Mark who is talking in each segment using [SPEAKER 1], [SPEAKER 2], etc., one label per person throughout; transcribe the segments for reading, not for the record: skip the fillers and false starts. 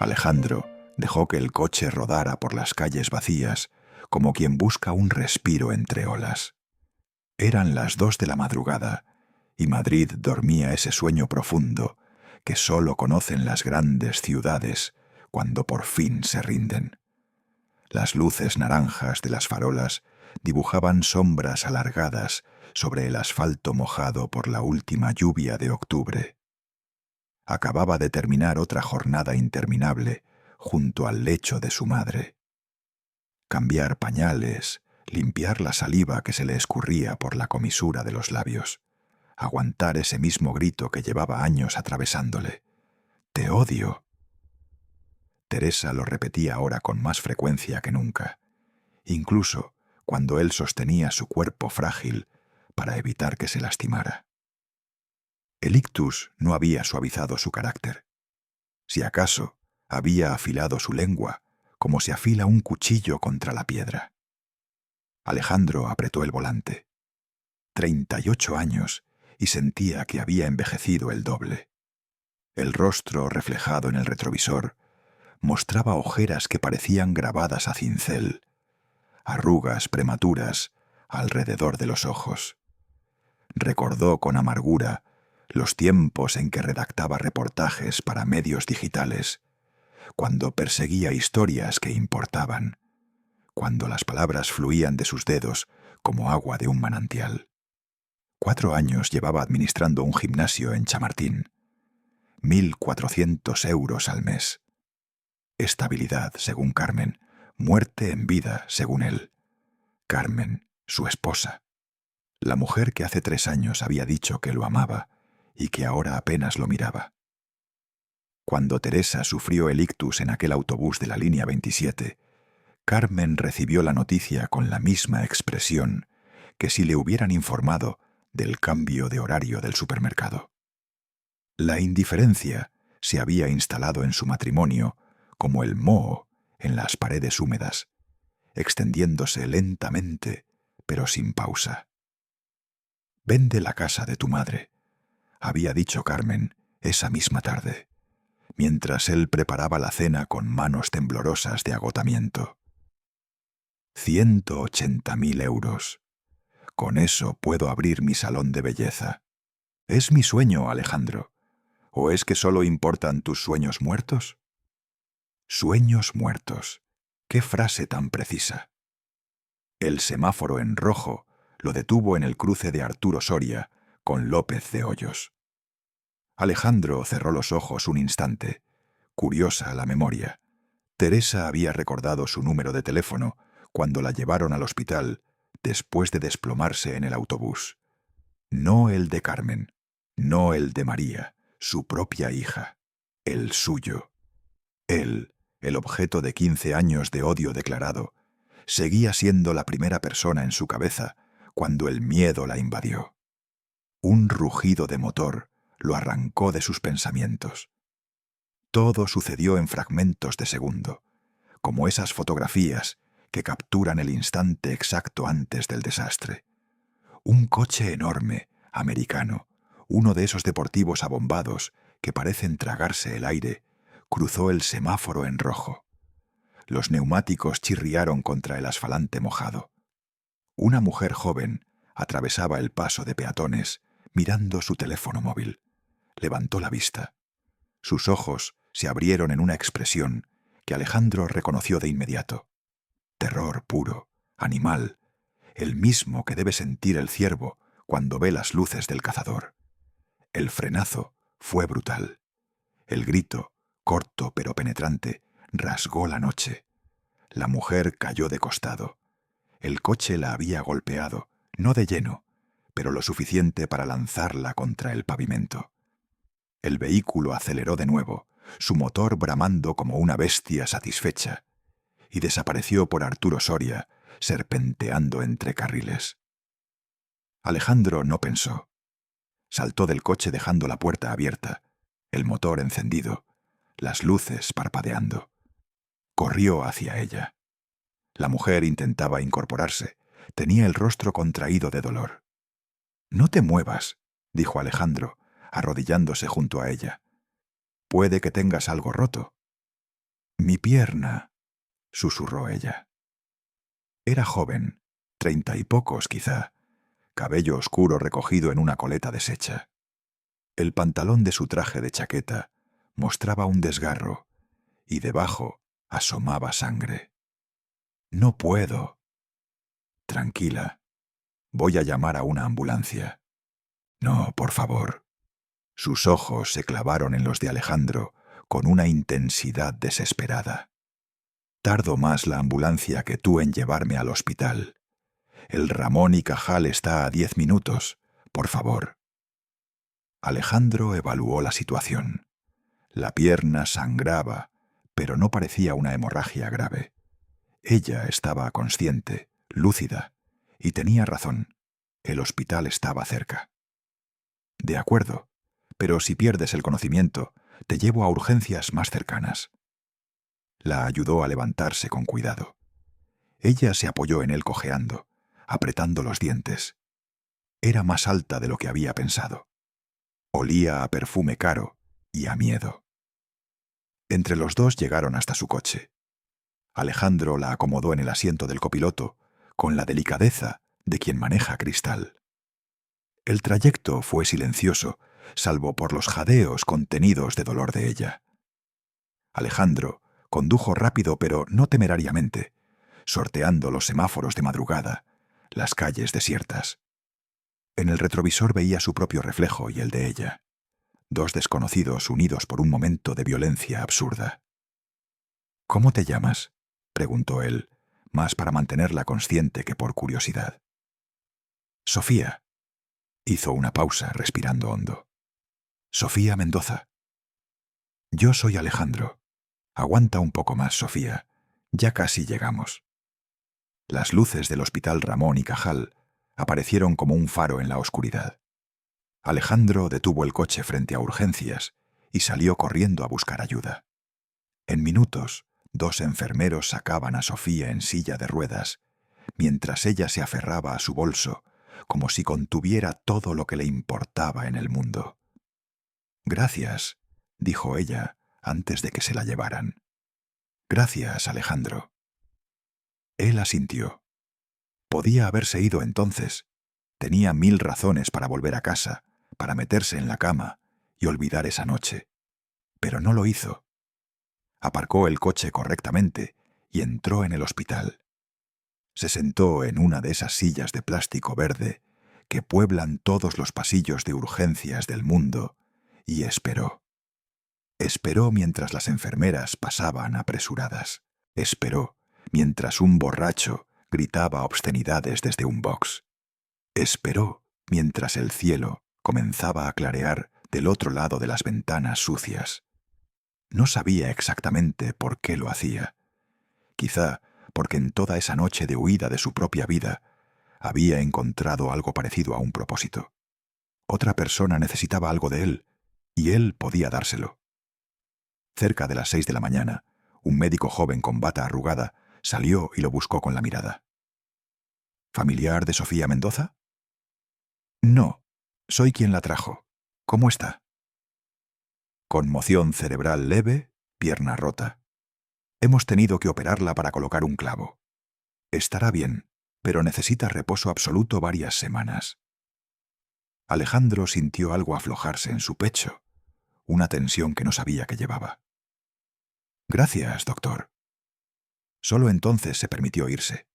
[SPEAKER 1] Alejandro dejó que el coche rodara por las calles vacías como quien busca un respiro entre olas. Eran las 2 de la madrugada y Madrid dormía ese sueño profundo que sólo conocen las grandes ciudades cuando por fin se rinden. Las luces naranjas de las farolas dibujaban sombras alargadas sobre el asfalto mojado por la última lluvia de octubre. Acababa de terminar otra jornada interminable junto al lecho de su madre. Cambiar pañales, limpiar la saliva que se le escurría por la comisura de los labios, aguantar ese mismo grito que llevaba años atravesándole. «¡Te odio!». Teresa lo repetía ahora con más frecuencia que nunca, incluso cuando él sostenía su cuerpo frágil para evitar que se lastimara. El ictus no había suavizado su carácter. Si acaso, había afilado su lengua como se afila un cuchillo contra la piedra. Alejandro apretó el volante. 38 años y sentía que había envejecido el doble. El rostro reflejado en el retrovisor mostraba ojeras que parecían grabadas a cincel, arrugas prematuras alrededor de los ojos. Recordó con amargura los tiempos en que redactaba reportajes para medios digitales, cuando perseguía historias que importaban, cuando las palabras fluían de sus dedos como agua de un manantial. 4 años llevaba administrando un gimnasio en Chamartín. 1.400 euros al mes. Estabilidad, según Carmen. Muerte en vida, según él. Carmen, su esposa. La mujer que hace 3 años había dicho que lo amaba y que ahora apenas lo miraba. Cuando Teresa sufrió el ictus en aquel autobús de la línea 27, Carmen recibió la noticia con la misma expresión que si le hubieran informado del cambio de horario del supermercado. La indiferencia se había instalado en su matrimonio como el moho en las paredes húmedas, extendiéndose lentamente, pero sin pausa. «Vende la casa de tu madre», había dicho Carmen esa misma tarde, mientras él preparaba la cena con manos temblorosas de agotamiento. 180.000 euros. Con eso puedo abrir mi salón de belleza. ¿Es mi sueño, Alejandro? ¿O es que solo importan tus sueños muertos? Sueños muertos. ¡Qué frase tan precisa! El semáforo en rojo lo detuvo en el cruce de Arturo Soria con López de Hoyos. Alejandro cerró los ojos un instante, curiosa la memoria. Teresa había recordado su número de teléfono cuando la llevaron al hospital después de desplomarse en el autobús. No el de Carmen, no el de María, su propia hija, el suyo. Él, el objeto de 15 años de odio declarado, seguía siendo la primera persona en su cabeza cuando el miedo la invadió. Un rugido de motor lo arrancó de sus pensamientos. Todo sucedió en fragmentos de segundo, como esas fotografías que capturan el instante exacto antes del desastre. Un coche enorme, americano, uno de esos deportivos abombados que parecen tragarse el aire, cruzó el semáforo en rojo. Los neumáticos chirriaron contra el asfalante mojado. Una mujer joven atravesaba el paso de peatones mirando su teléfono móvil. Levantó la vista. Sus ojos se abrieron en una expresión que Alejandro reconoció de inmediato. Terror puro, animal, el mismo que debe sentir el ciervo cuando ve las luces del cazador. El frenazo fue brutal. El grito, corto pero penetrante, rasgó la noche. La mujer cayó de costado. El coche la había golpeado, no de lleno, pero lo suficiente para lanzarla contra el pavimento. El vehículo aceleró de nuevo, su motor bramando como una bestia satisfecha, y desapareció por Arturo Soria, serpenteando entre carriles. Alejandro no pensó. Saltó del coche dejando la puerta abierta, el motor encendido, las luces parpadeando. Corrió hacia ella. La mujer intentaba incorporarse. Tenía el rostro contraído de dolor. «No te muevas», dijo Alejandro, arrodillándose junto a ella. «Puede que tengas algo roto». Mi pierna, susurró ella. Era joven, 30 y pocos quizá, cabello oscuro recogido en una coleta deshecha. El pantalón de su traje de chaqueta mostraba un desgarro y debajo asomaba sangre. No puedo. Tranquila. Voy a llamar a una ambulancia. No, por favor. Sus ojos se clavaron en los de Alejandro con una intensidad desesperada. Tardo más la ambulancia que tú en llevarme al hospital. El Ramón y Cajal está a 10 minutos. Por favor. Alejandro evaluó la situación. La pierna sangraba, pero no parecía una hemorragia grave. Ella estaba consciente, lúcida, y tenía razón. El hospital estaba cerca. De acuerdo, pero si pierdes el conocimiento, te llevo a urgencias más cercanas. La ayudó a levantarse con cuidado. Ella se apoyó en él cojeando, apretando los dientes. Era más alta de lo que había pensado. Olía a perfume caro y a miedo. Entre los dos llegaron hasta su coche. Alejandro la acomodó en el asiento del copiloto, con la delicadeza de quien maneja cristal. El trayecto fue silencioso, salvo por los jadeos contenidos de dolor de ella. Alejandro condujo rápido pero no temerariamente, sorteando los semáforos de madrugada, las calles desiertas. En el retrovisor veía su propio reflejo y el de ella, dos desconocidos unidos por un momento de violencia absurda. «¿Cómo te llamas?», preguntó él, más para mantenerla consciente que por curiosidad. «Sofía». Hizo una pausa, respirando hondo. «Sofía Mendoza». «Yo soy Alejandro. Aguanta un poco más, Sofía. Ya casi llegamos». Las luces del Hospital Ramón y Cajal aparecieron como un faro en la oscuridad. Alejandro detuvo el coche frente a urgencias y salió corriendo a buscar ayuda. En minutos, 2 enfermeros sacaban a Sofía en silla de ruedas, mientras ella se aferraba a su bolso, como si contuviera todo lo que le importaba en el mundo. «Gracias», dijo ella antes de que se la llevaran. «Gracias, Alejandro». Él asintió. Podía haberse ido entonces. Tenía 1000 razones para volver a casa, para meterse en la cama y olvidar esa noche. Pero no lo hizo. Aparcó el coche correctamente y entró en el hospital. Se sentó en una de esas sillas de plástico verde que pueblan todos los pasillos de urgencias del mundo y esperó. Esperó mientras las enfermeras pasaban apresuradas. Esperó mientras un borracho gritaba obscenidades desde un box. Esperó mientras el cielo comenzaba a clarear del otro lado de las ventanas sucias. No sabía exactamente por qué lo hacía. Quizá porque en toda esa noche de huida de su propia vida había encontrado algo parecido a un propósito. Otra persona necesitaba algo de él, y él podía dárselo. Cerca de las 6 de la mañana, un médico joven con bata arrugada salió y lo buscó con la mirada. ¿Familiar de Sofía Mendoza? No, soy quien la trajo. ¿Cómo está? Conmoción cerebral leve, pierna rota. Hemos tenido que operarla para colocar un clavo. Estará bien, pero necesita reposo absoluto varias semanas. Alejandro sintió algo aflojarse en su pecho, una tensión que no sabía que llevaba. Gracias, doctor. Solo entonces se permitió irse.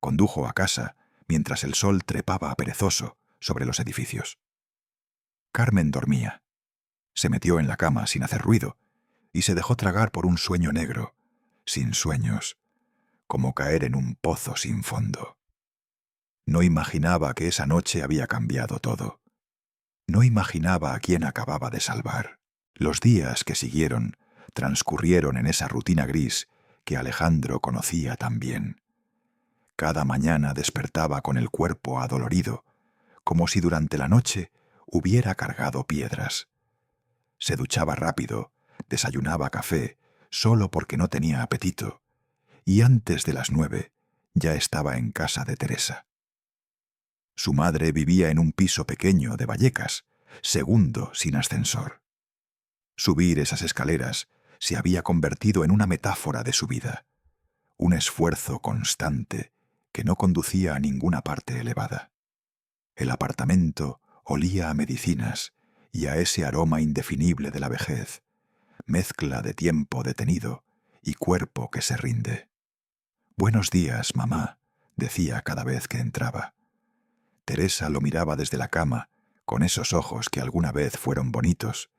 [SPEAKER 1] Condujo a casa mientras el sol trepaba perezoso sobre los edificios. Carmen dormía. Se metió en la cama sin hacer ruido y se dejó tragar por un sueño negro, sin sueños, como caer en un pozo sin fondo. No imaginaba que esa noche había cambiado todo. No imaginaba a quién acababa de salvar. Los días que siguieron transcurrieron en esa rutina gris que Alejandro conocía tan bien. Cada mañana despertaba con el cuerpo adolorido, como si durante la noche hubiera cargado piedras. Se duchaba rápido, desayunaba café, solo porque no tenía apetito, y antes de las 9 ya estaba en casa de Teresa. Su madre vivía en un piso pequeño de Vallecas, segundo sin ascensor. Subir esas escaleras se había convertido en una metáfora de su vida, un esfuerzo constante que no conducía a ninguna parte elevada. El apartamento olía a medicinas y a ese aroma indefinible de la vejez, mezcla de tiempo detenido y cuerpo que se rinde. «Buenos días, mamá», decía cada vez que entraba. Teresa lo miraba desde la cama, con esos ojos que alguna vez fueron bonitos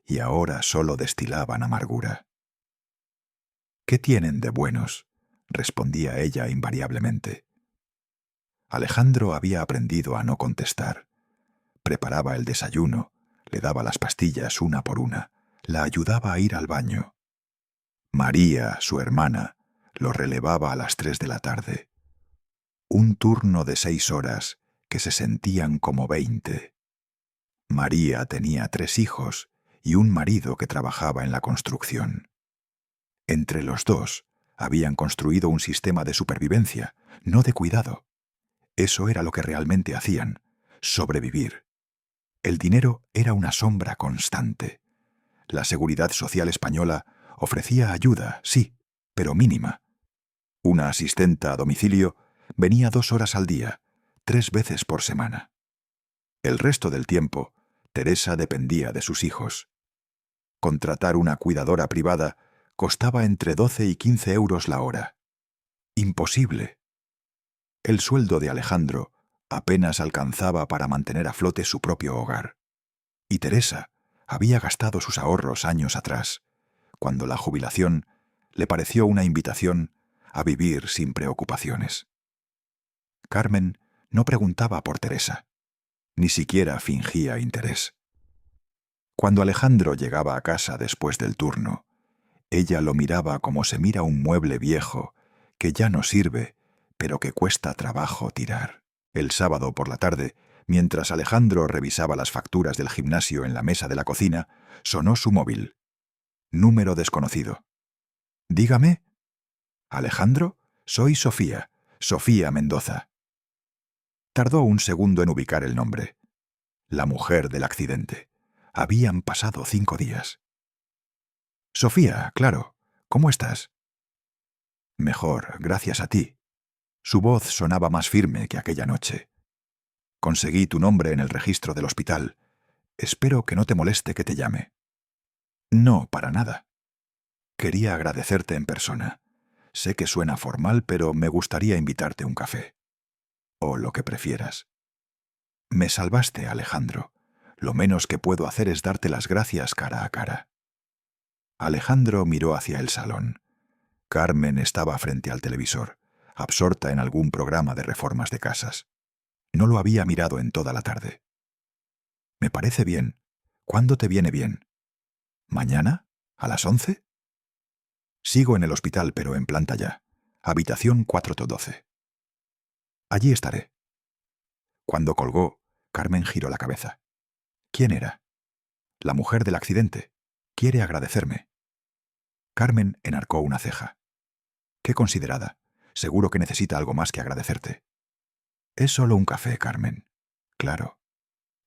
[SPEAKER 1] y ahora solo destilaban amargura. «¿Qué tienen de buenos?», respondía ella invariablemente. Alejandro había aprendido a no contestar. Preparaba el desayuno, le daba las pastillas una por una, la ayudaba a ir al baño. María, su hermana, lo relevaba a las 3 de la tarde. Un turno de 6 horas que se sentían como 20. María tenía 3 hijos y un marido que trabajaba en la construcción. Entre los dos habían construido un sistema de supervivencia, no de cuidado. Eso era lo que realmente hacían, sobrevivir. El dinero era una sombra constante. La Seguridad Social española ofrecía ayuda, sí, pero mínima. Una asistenta a domicilio venía 2 horas al día, 3 veces por semana. El resto del tiempo, Teresa dependía de sus hijos. Contratar una cuidadora privada costaba entre 12 y 15 euros la hora. Imposible. El sueldo de Alejandro apenas alcanzaba para mantener a flote su propio hogar. Y Teresa había gastado sus ahorros años atrás, cuando la jubilación le pareció una invitación a vivir sin preocupaciones. Carmen no preguntaba por Teresa, ni siquiera fingía interés. Cuando Alejandro llegaba a casa después del turno, ella lo miraba como se mira un mueble viejo que ya no sirve, pero que cuesta trabajo tirar. El sábado por la tarde, mientras Alejandro revisaba las facturas del gimnasio en la mesa de la cocina, sonó su móvil. Número desconocido. «Dígame». «Alejandro, soy Sofía, Sofía Mendoza». Tardó un segundo en ubicar el nombre. La mujer del accidente. Habían pasado 5 días. «Sofía, claro. ¿Cómo estás?» «Mejor, gracias a ti». Su voz sonaba más firme que aquella noche. «Conseguí tu nombre en el registro del hospital. Espero que no te moleste que te llame». «No, para nada. Quería agradecerte en persona. Sé que suena formal, pero me gustaría invitarte un café. O lo que prefieras». «Me salvaste, Alejandro. Lo menos que puedo hacer es darte las gracias cara a cara». Alejandro miró hacia el salón. Carmen estaba frente al televisor, absorta en algún programa de reformas de casas. No lo había mirado en toda la tarde. «Me parece bien. ¿Cuándo te viene bien? ¿Mañana? ¿A las 11? Sigo en el hospital, pero en planta ya. Habitación 412. Allí estaré». Cuando colgó, Carmen giró la cabeza. ¿Quién era? «La mujer del accidente. Quiere agradecerme». Carmen enarcó una ceja. «Qué considerada. Seguro que necesita algo más que agradecerte». «Es solo un café, Carmen». «Claro».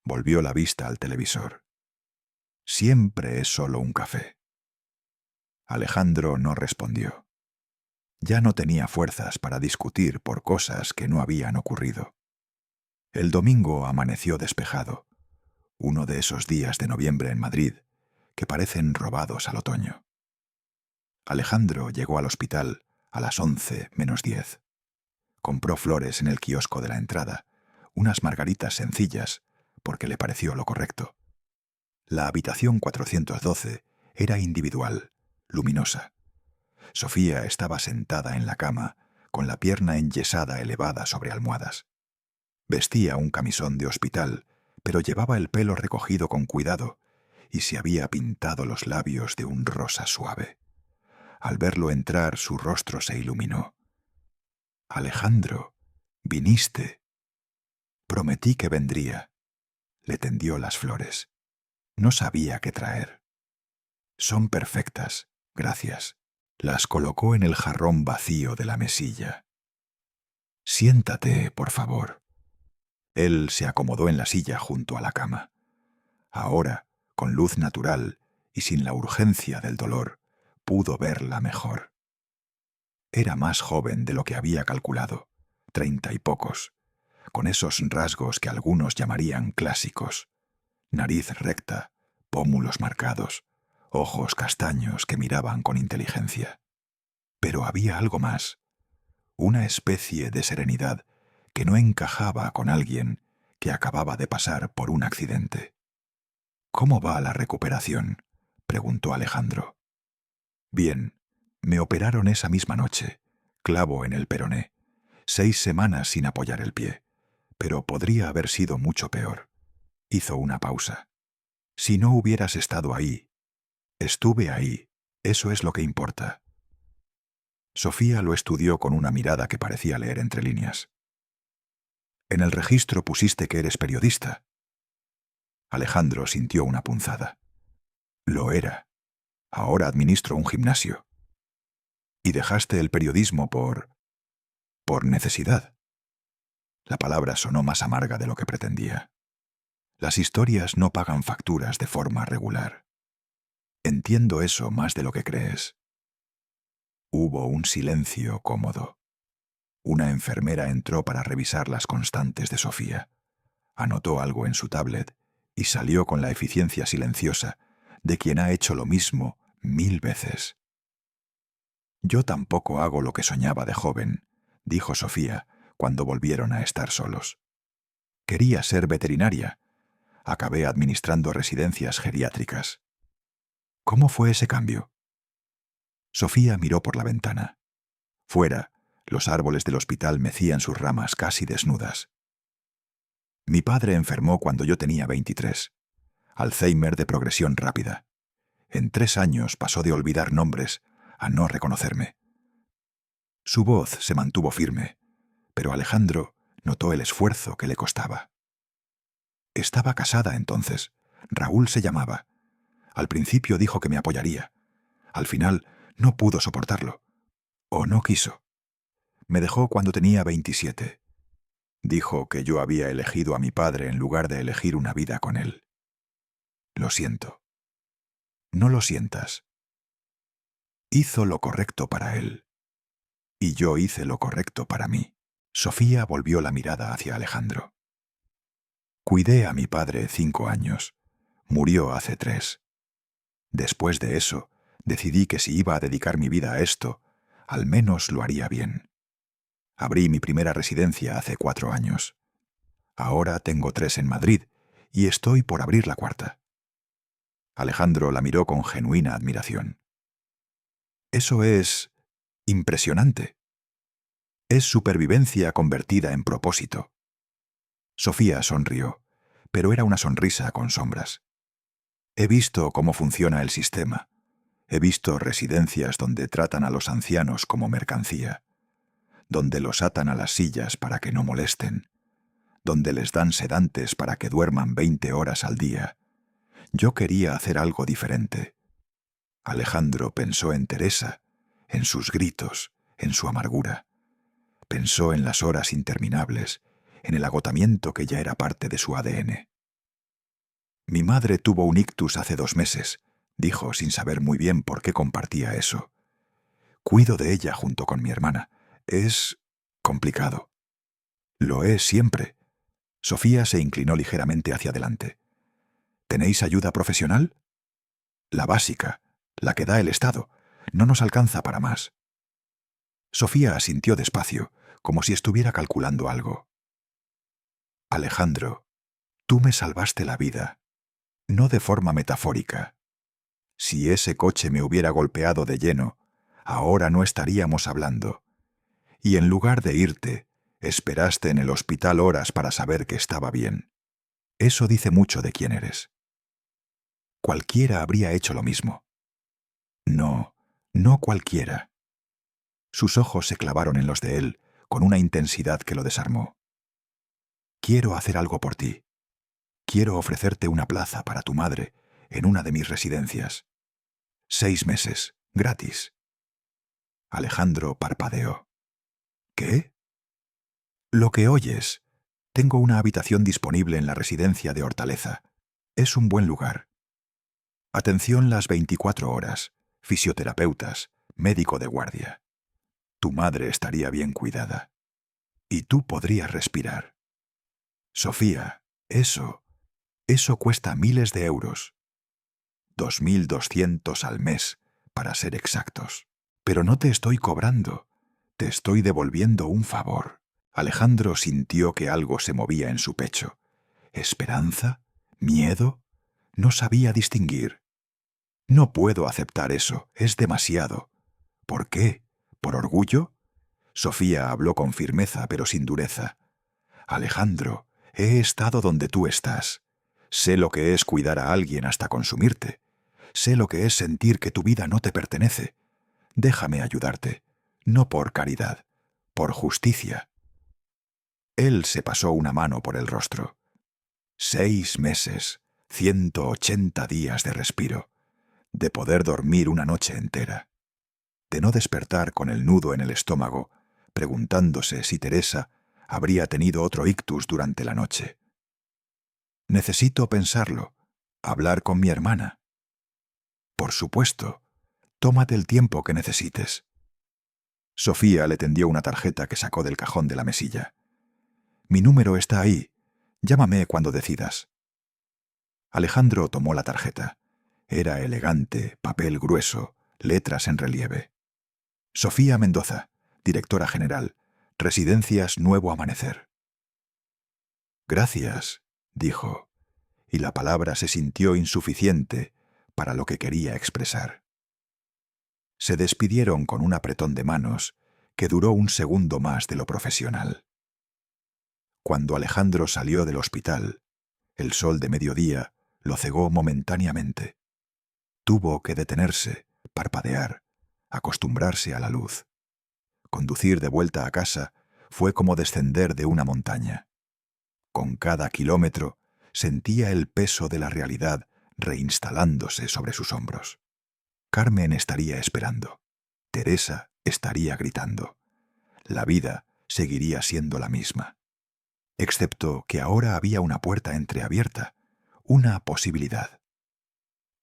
[SPEAKER 1] Volvió la vista al televisor. «Siempre es solo un café». Alejandro no respondió. Ya no tenía fuerzas para discutir por cosas que no habían ocurrido. El domingo amaneció despejado, uno de esos días de noviembre en Madrid que parecen robados al otoño. Alejandro llegó al hospital a las 11 menos 10. Compró flores en el kiosco de la entrada, unas margaritas sencillas, porque le pareció lo correcto. La habitación 412 era individual, luminosa. Sofía estaba sentada en la cama, con la pierna enyesada elevada sobre almohadas. Vestía un camisón de hospital, pero llevaba el pelo recogido con cuidado y se había pintado los labios de un rosa suave. Al verlo entrar, su rostro se iluminó. «Alejandro, viniste». «Prometí que vendría». Le tendió las flores. No sabía qué traer. «Son perfectas, gracias». Las colocó en el jarrón vacío de la mesilla. «Siéntate, por favor». Él se acomodó en la silla junto a la cama. Ahora, con luz natural y sin la urgencia del dolor, pudo verla mejor. Era más joven de lo que había calculado, 30 y pocos, con esos rasgos que algunos llamarían clásicos: nariz recta, pómulos marcados, ojos castaños que miraban con inteligencia. Pero había algo más, una especie de serenidad que no encajaba con alguien que acababa de pasar por un accidente. «¿Cómo va la recuperación?», preguntó Alejandro. «Bien, me operaron esa misma noche, clavo en el peroné, 6 semanas sin apoyar el pie, pero podría haber sido mucho peor». Hizo una pausa. «Si no hubieras estado ahí». «Estuve ahí, eso es lo que importa». Sofía lo estudió con una mirada que parecía leer entre líneas. «¿En el registro pusiste que eres periodista?». Alejandro sintió una punzada. «Lo era. Ahora administro un gimnasio». «¿Y dejaste el periodismo por necesidad?». La palabra sonó más amarga de lo que pretendía. «Las historias no pagan facturas de forma regular. Entiendo eso más de lo que crees». Hubo un silencio cómodo. Una enfermera entró para revisar las constantes de Sofía. Anotó algo en su tablet y salió con la eficiencia silenciosa de quien ha hecho lo mismo 1000 veces. «Yo tampoco hago lo que soñaba de joven», dijo Sofía cuando volvieron a estar solos. «Quería ser veterinaria. Acabé administrando residencias geriátricas». «¿Cómo fue ese cambio?». Sofía miró por la ventana. Fuera, los árboles del hospital mecían sus ramas casi desnudas. «Mi padre enfermó cuando yo tenía 23. Alzheimer de progresión rápida. En 3 años pasó de olvidar nombres a no reconocerme». Su voz se mantuvo firme, pero Alejandro notó el esfuerzo que le costaba. «Estaba casada entonces. Raúl se llamaba. Al principio dijo que me apoyaría. Al final no pudo soportarlo. O no quiso. Me dejó cuando tenía 27. Dijo que yo había elegido a mi padre en lugar de elegir una vida con él. Lo siento». «No lo sientas. Hizo lo correcto para él. Y yo hice lo correcto para mí». Sofía volvió la mirada hacia Alejandro. «Cuidé a mi padre 5 años. Murió hace 3. Después de eso, decidí que si iba a dedicar mi vida a esto, al menos lo haría bien. Abrí mi primera residencia hace 4 años. Ahora tengo 3 en Madrid y estoy por abrir la 4ª». Alejandro la miró con genuina admiración. «Eso es impresionante. Es supervivencia convertida en propósito». Sofía sonrió, pero era una sonrisa con sombras. «He visto cómo funciona el sistema. He visto residencias donde tratan a los ancianos como mercancía, donde los atan a las sillas para que no molesten, donde les dan sedantes para que duerman 20 horas al día. Yo quería hacer algo diferente». Alejandro pensó en Teresa, en sus gritos, en su amargura. Pensó en las horas interminables, en el agotamiento que ya era parte de su ADN. «Mi madre tuvo un ictus hace 2 meses», dijo sin saber muy bien por qué compartía eso. «Cuido de ella junto con mi hermana. Es complicado». «Lo es siempre». Sofía se inclinó ligeramente hacia adelante. «¿Tenéis ayuda profesional?». «La básica, la que da el Estado. No nos alcanza para más». Sofía asintió despacio, como si estuviera calculando algo. «Alejandro, tú me salvaste la vida. No de forma metafórica. Si ese coche me hubiera golpeado de lleno, ahora no estaríamos hablando. Y en lugar de irte, esperaste en el hospital horas para saber que estaba bien. Eso dice mucho de quién eres». «Cualquiera habría hecho lo mismo». «No, no cualquiera». Sus ojos se clavaron en los de él con una intensidad que lo desarmó. «Quiero hacer algo por ti. Quiero ofrecerte una plaza para tu madre en una de mis residencias. 6 meses, gratis». Alejandro parpadeó. «¿Qué?». «Lo que oyes. Tengo una habitación disponible en la residencia de Hortaleza. Es un buen lugar. Atención las 24 horas. fisioterapeutas, médico de guardia. Tu madre estaría bien cuidada. Y tú podrías respirar. Sofía, eso cuesta miles de euros. 2.200 al mes, para ser exactos. Pero no te estoy cobrando, te estoy devolviendo un favor. Alejandro sintió que algo se movía en su pecho. ¿Esperanza? ¿Miedo? No sabía distinguir. No puedo aceptar eso, es demasiado. ¿Por qué? ¿Por orgullo? Sofía habló con firmeza, pero sin dureza. Alejandro, he estado donde tú estás. Sé lo que es cuidar a alguien hasta consumirte. Sé lo que es sentir que tu vida no te pertenece. Déjame ayudarte, no por caridad, por justicia. Él se pasó una mano por el rostro. 6 meses, 180 días de respiro, de poder dormir una noche entera, de no despertar con el nudo en el estómago, preguntándose si Teresa habría tenido otro ictus durante la noche. Necesito pensarlo, hablar con mi hermana. Por supuesto, tómate el tiempo que necesites. Sofía le tendió una tarjeta que sacó del cajón de la mesilla. Mi número está ahí. Llámame cuando decidas. Alejandro tomó la tarjeta. Era elegante, papel grueso, letras en relieve. Sofía Mendoza, directora general, Residencias Nuevo Amanecer. Gracias, dijo, y la palabra se sintió insuficiente para lo que quería expresar. Se despidieron con un apretón de manos que duró un segundo más de lo profesional. Cuando Alejandro salió del hospital, el sol de mediodía lo cegó momentáneamente. Tuvo que detenerse, parpadear, acostumbrarse a la luz. Conducir de vuelta a casa fue como descender de una montaña. Con cada kilómetro sentía el peso de la realidad reinstalándose sobre sus hombros. Carmen estaría esperando. Teresa estaría gritando. La vida seguiría siendo la misma. Excepto que ahora había una puerta entreabierta, una posibilidad.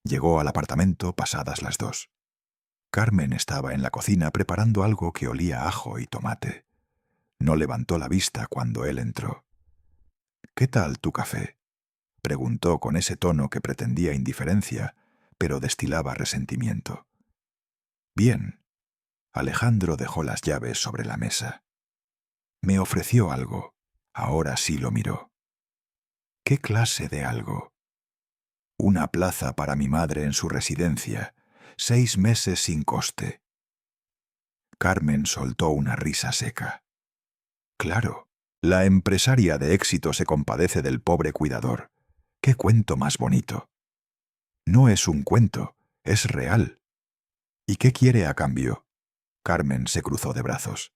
[SPEAKER 1] Llegó al apartamento pasadas las 2. Carmen estaba en la cocina preparando algo que olía a ajo y tomate. No levantó la vista cuando él entró. «¿Qué tal tu café?», preguntó con ese tono que pretendía indiferencia, pero destilaba resentimiento. «Bien». Alejandro dejó las llaves sobre la mesa. Me ofreció algo. Ahora sí lo miró. ¿Qué clase de algo? Una plaza para mi madre en su residencia, 6 meses sin coste. Carmen soltó una risa seca. Claro, la empresaria de éxito se compadece del pobre cuidador. ¡Qué cuento más bonito! No es un cuento, es real. ¿Y qué quiere a cambio? Carmen se cruzó de brazos.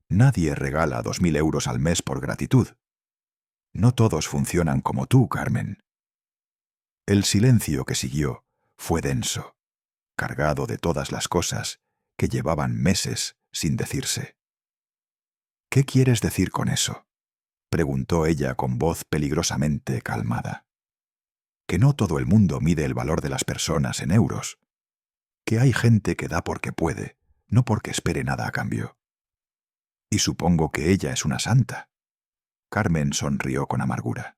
[SPEAKER 1] Nadie regala 2.000 euros al mes por gratitud. No todos funcionan como tú, Carmen. El silencio que siguió fue denso, cargado de todas las cosas que llevaban meses sin decirse. ¿Qué quieres decir con eso?, preguntó ella con voz peligrosamente calmada. Que no todo el mundo mide el valor de las personas en euros. Que hay gente que da porque puede, no porque espere nada a cambio. Y supongo que ella es una santa. Carmen sonrió con amargura.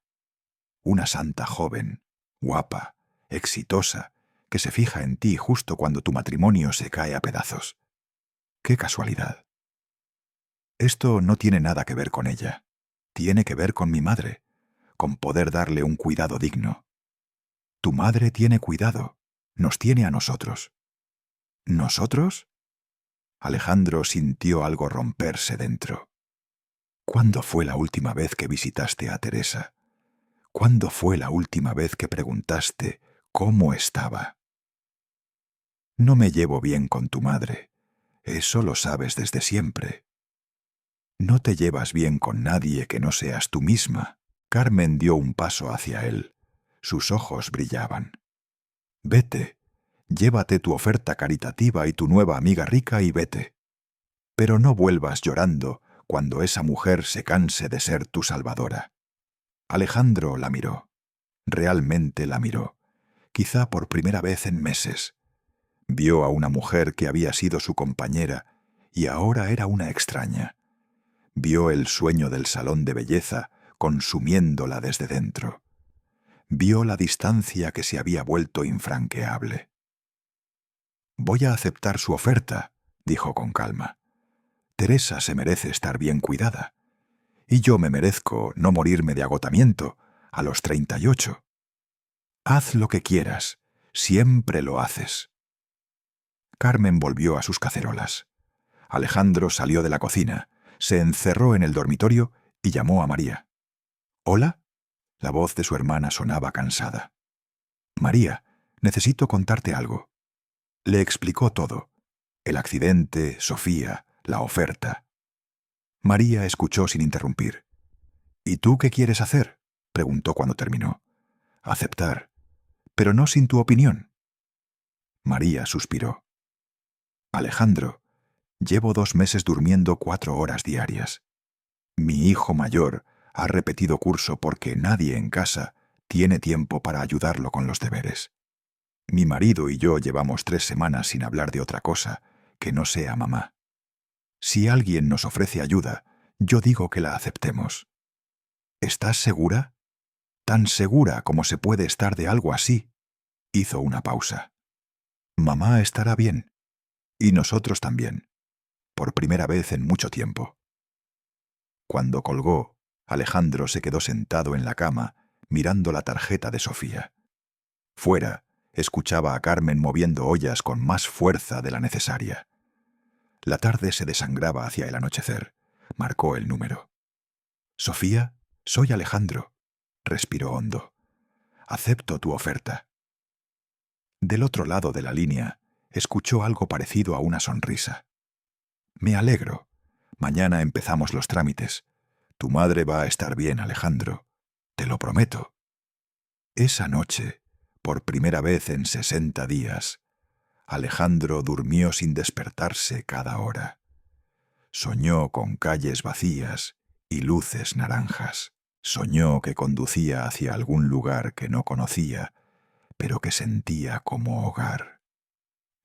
[SPEAKER 1] Una santa joven, guapa, exitosa, que se fija en ti justo cuando tu matrimonio se cae a pedazos. ¡Qué casualidad! Esto no tiene nada que ver con ella. Tiene que ver con mi madre, con poder darle un cuidado digno. Tu madre tiene cuidado, nos tiene a nosotros. ¿Nosotros? Alejandro sintió algo romperse dentro. ¿Cuándo fue la última vez que visitaste a Teresa? ¿Cuándo fue la última vez que preguntaste cómo estaba? No me llevo bien con tu madre. Eso lo sabes desde siempre. No te llevas bien con nadie que no seas tú misma. Carmen dio un paso hacia él. Sus ojos brillaban. Vete, llévate tu oferta caritativa y tu nueva amiga rica y vete. Pero no vuelvas llorando cuando esa mujer se canse de ser tu salvadora. Alejandro la miró. Realmente la miró. Quizá por primera vez en meses. Vio a una mujer que había sido su compañera y ahora era una extraña. Vio el sueño del salón de belleza consumiéndola desde dentro. Vio la distancia que se había vuelto infranqueable. «Voy a aceptar su oferta», dijo con calma. «Teresa se merece estar bien cuidada. Y yo me merezco no morirme de agotamiento a los 38. Haz lo que quieras, siempre lo haces». Carmen volvió a sus cacerolas. Alejandro salió de la cocina, se encerró en el dormitorio y llamó a María. «¿Hola?» La voz de su hermana sonaba cansada. «María, necesito contarte algo». Le explicó todo: el accidente, Sofía, la oferta. María escuchó sin interrumpir. «¿Y tú qué quieres hacer?», preguntó cuando terminó. «Aceptar, pero no sin tu opinión». María suspiró. «Alejandro, llevo 2 meses durmiendo 4 horas diarias. Mi hijo mayor ha repetido curso porque nadie en casa tiene tiempo para ayudarlo con los deberes. Mi marido y yo llevamos 3 semanas sin hablar de otra cosa que no sea mamá. Si alguien nos ofrece ayuda, yo digo que la aceptemos». «¿Estás segura? Tan segura como se puede estar de algo así». Hizo una pausa. «Mamá estará bien. Y nosotros también. Por primera vez en mucho tiempo». Cuando colgó, Alejandro se quedó sentado en la cama, mirando la tarjeta de Sofía. Fuera, escuchaba a Carmen moviendo ollas con más fuerza de la necesaria. La tarde se desangraba hacia el anochecer. Marcó el número. «Sofía, soy Alejandro», respiró hondo. «Acepto tu oferta». Del otro lado de la línea, escuchó algo parecido a una sonrisa. «Me alegro. Mañana empezamos los trámites. Tu madre va a estar bien, Alejandro. Te lo prometo». Esa noche, por primera vez en 60 días, Alejandro durmió sin despertarse cada hora. Soñó con calles vacías y luces naranjas. Soñó que conducía hacia algún lugar que no conocía, pero que sentía como hogar.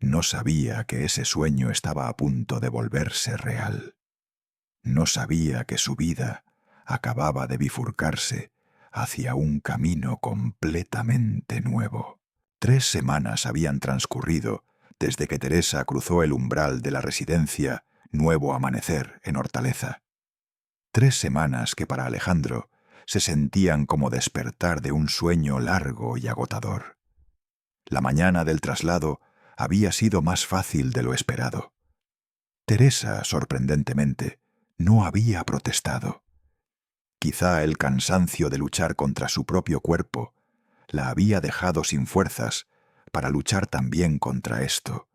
[SPEAKER 1] No sabía que ese sueño estaba a punto de volverse real. No sabía que su vida acababa de bifurcarse hacia un camino completamente nuevo. 3 semanas habían transcurrido desde que Teresa cruzó el umbral de la residencia Nuevo Amanecer en Hortaleza. 3 semanas que para Alejandro se sentían como despertar de un sueño largo y agotador. La mañana del traslado había sido más fácil de lo esperado. Teresa, sorprendentemente, no había protestado. Quizá el cansancio de luchar contra su propio cuerpo la había dejado sin fuerzas para luchar también contra esto.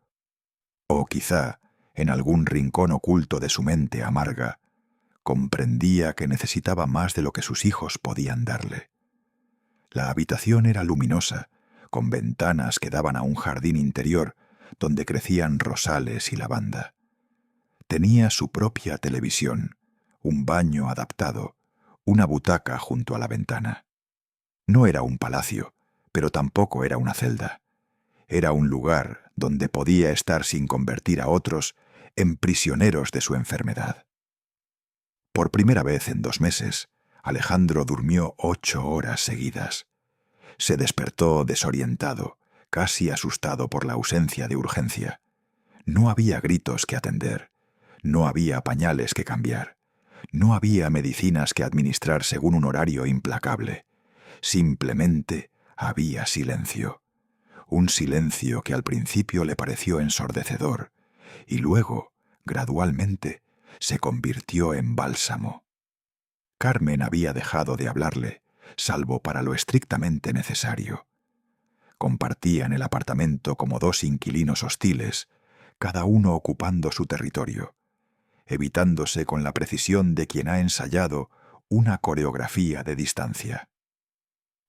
[SPEAKER 1] O quizá, en algún rincón oculto de su mente amarga, comprendía que necesitaba más de lo que sus hijos podían darle. La habitación era luminosa, con ventanas que daban a un jardín interior donde crecían rosales y lavanda. Tenía su propia televisión, un baño adaptado, una butaca junto a la ventana. No era un palacio, pero tampoco era una celda. Era un lugar donde podía estar sin convertir a otros en prisioneros de su enfermedad. Por primera vez en 2 meses, Alejandro durmió 8 horas seguidas. Se despertó desorientado, casi asustado por la ausencia de urgencia. No había gritos que atender, no había pañales que cambiar, no había medicinas que administrar según un horario implacable. Simplemente había silencio. Un silencio que al principio le pareció ensordecedor y luego, gradualmente, se convirtió en bálsamo. Carmen había dejado de hablarle, salvo para lo estrictamente necesario. Compartían el apartamento como 2 inquilinos hostiles, cada uno ocupando su territorio, evitándose con la precisión de quien ha ensayado una coreografía de distancia.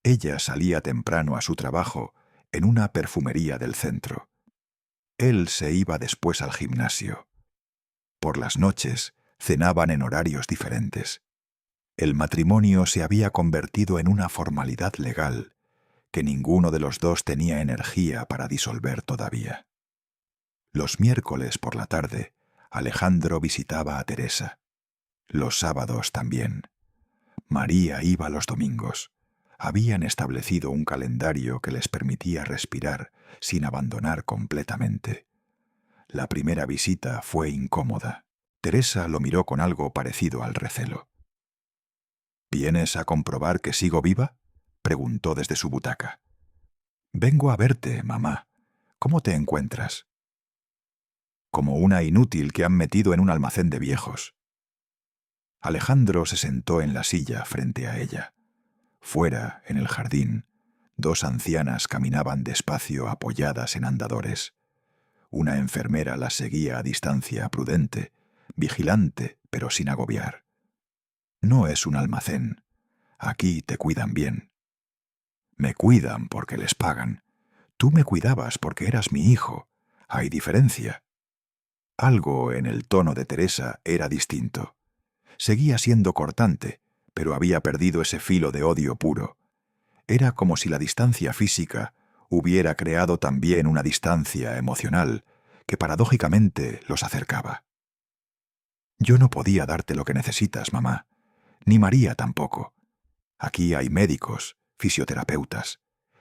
[SPEAKER 1] Ella salía temprano a su trabajo en una perfumería del centro. Él se iba después al gimnasio. Por las noches cenaban en horarios diferentes. El matrimonio se había convertido en una formalidad legal que ninguno de los dos tenía energía para disolver todavía. Los miércoles por la tarde, Alejandro visitaba a Teresa. Los sábados también. María iba los domingos. Habían establecido un calendario que les permitía respirar sin abandonar completamente. La primera visita fue incómoda. Teresa lo miró con algo parecido al recelo. ¿Vienes a comprobar que sigo viva?, preguntó desde su butaca. Vengo a verte, mamá. ¿Cómo te encuentras? Como una inútil que han metido en un almacén de viejos. Alejandro se sentó en la silla frente a ella. Fuera, en el jardín, dos ancianas caminaban despacio apoyadas en andadores. Una enfermera las seguía a distancia prudente, vigilante, pero sin agobiar. No es un almacén. Aquí te cuidan bien. Me cuidan porque les pagan. Tú me cuidabas porque eras mi hijo. Hay diferencia. Algo en el tono de Teresa era distinto. Seguía siendo cortante, pero había perdido ese filo de odio puro. Era como si la distancia física hubiera creado también una distancia emocional que paradójicamente los acercaba. Yo no podía darte lo que necesitas, mamá, ni María tampoco. Aquí hay médicos, fisioterapeutas,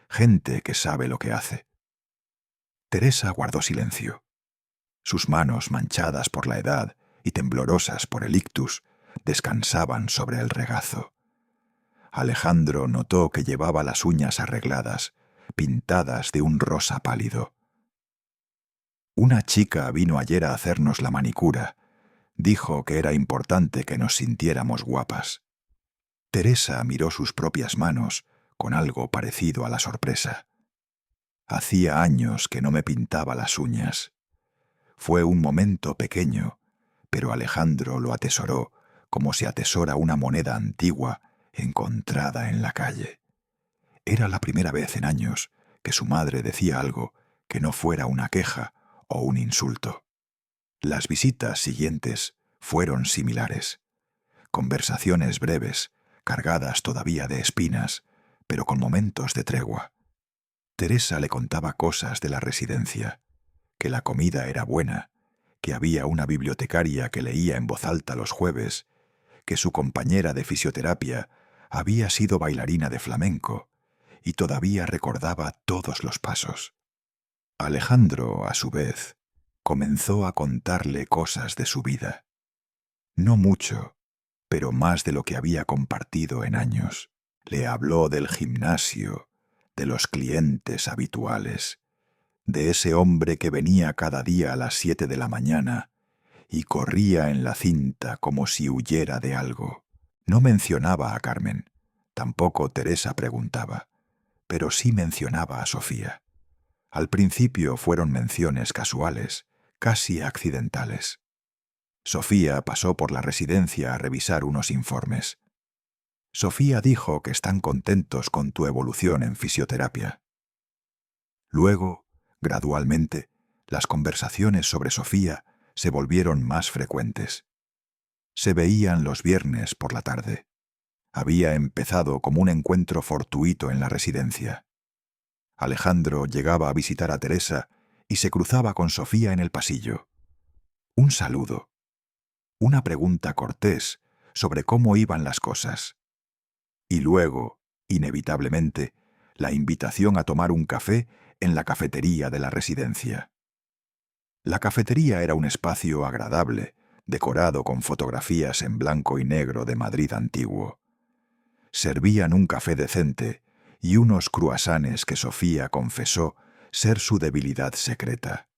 [SPEAKER 1] gente que sabe lo que hace. Teresa guardó silencio. Sus manos, manchadas por la edad y temblorosas por el ictus, descansaban sobre el regazo. Alejandro notó que llevaba las uñas arregladas, pintadas de un rosa pálido. Una chica vino ayer a hacernos la manicura. Dijo que era importante que nos sintiéramos guapas. Teresa miró sus propias manos con algo parecido a la sorpresa. Hacía años que no me pintaba las uñas. Fue un momento pequeño, pero Alejandro lo atesoró como se atesora una moneda antigua encontrada en la calle. Era la primera vez en años que su madre decía algo que no fuera una queja o un insulto. Las visitas siguientes fueron similares. Conversaciones breves, cargadas todavía de espinas, pero con momentos de tregua. Teresa le contaba cosas de la residencia, que la comida era buena, que había una bibliotecaria que leía en voz alta los jueves, que su compañera de fisioterapia había sido bailarina de flamenco y todavía recordaba todos los pasos. Alejandro, a su vez, comenzó a contarle cosas de su vida. No mucho, pero más de lo que había compartido en años. Le habló del gimnasio, de los clientes habituales, de ese hombre que venía cada día a las 7 de la mañana y corría en la cinta como si huyera de algo. No mencionaba a Carmen, tampoco Teresa preguntaba, pero sí mencionaba a Sofía. Al principio fueron menciones casuales, casi accidentales. Sofía pasó por la residencia a revisar unos informes. Sofía dijo que están contentos con tu evolución en fisioterapia. Luego, gradualmente, las conversaciones sobre Sofía se volvieron más frecuentes. Se veían los viernes por la tarde. Había empezado como un encuentro fortuito en la residencia. Alejandro llegaba a visitar a Teresa y se cruzaba con Sofía en el pasillo. Un saludo. Una pregunta cortés sobre cómo iban las cosas. Y luego, inevitablemente, la invitación a tomar un café en la cafetería de la residencia. La cafetería era un espacio agradable, decorado con fotografías en blanco y negro de Madrid antiguo. Servían un café decente y unos cruasanes que Sofía confesó ser su debilidad secreta.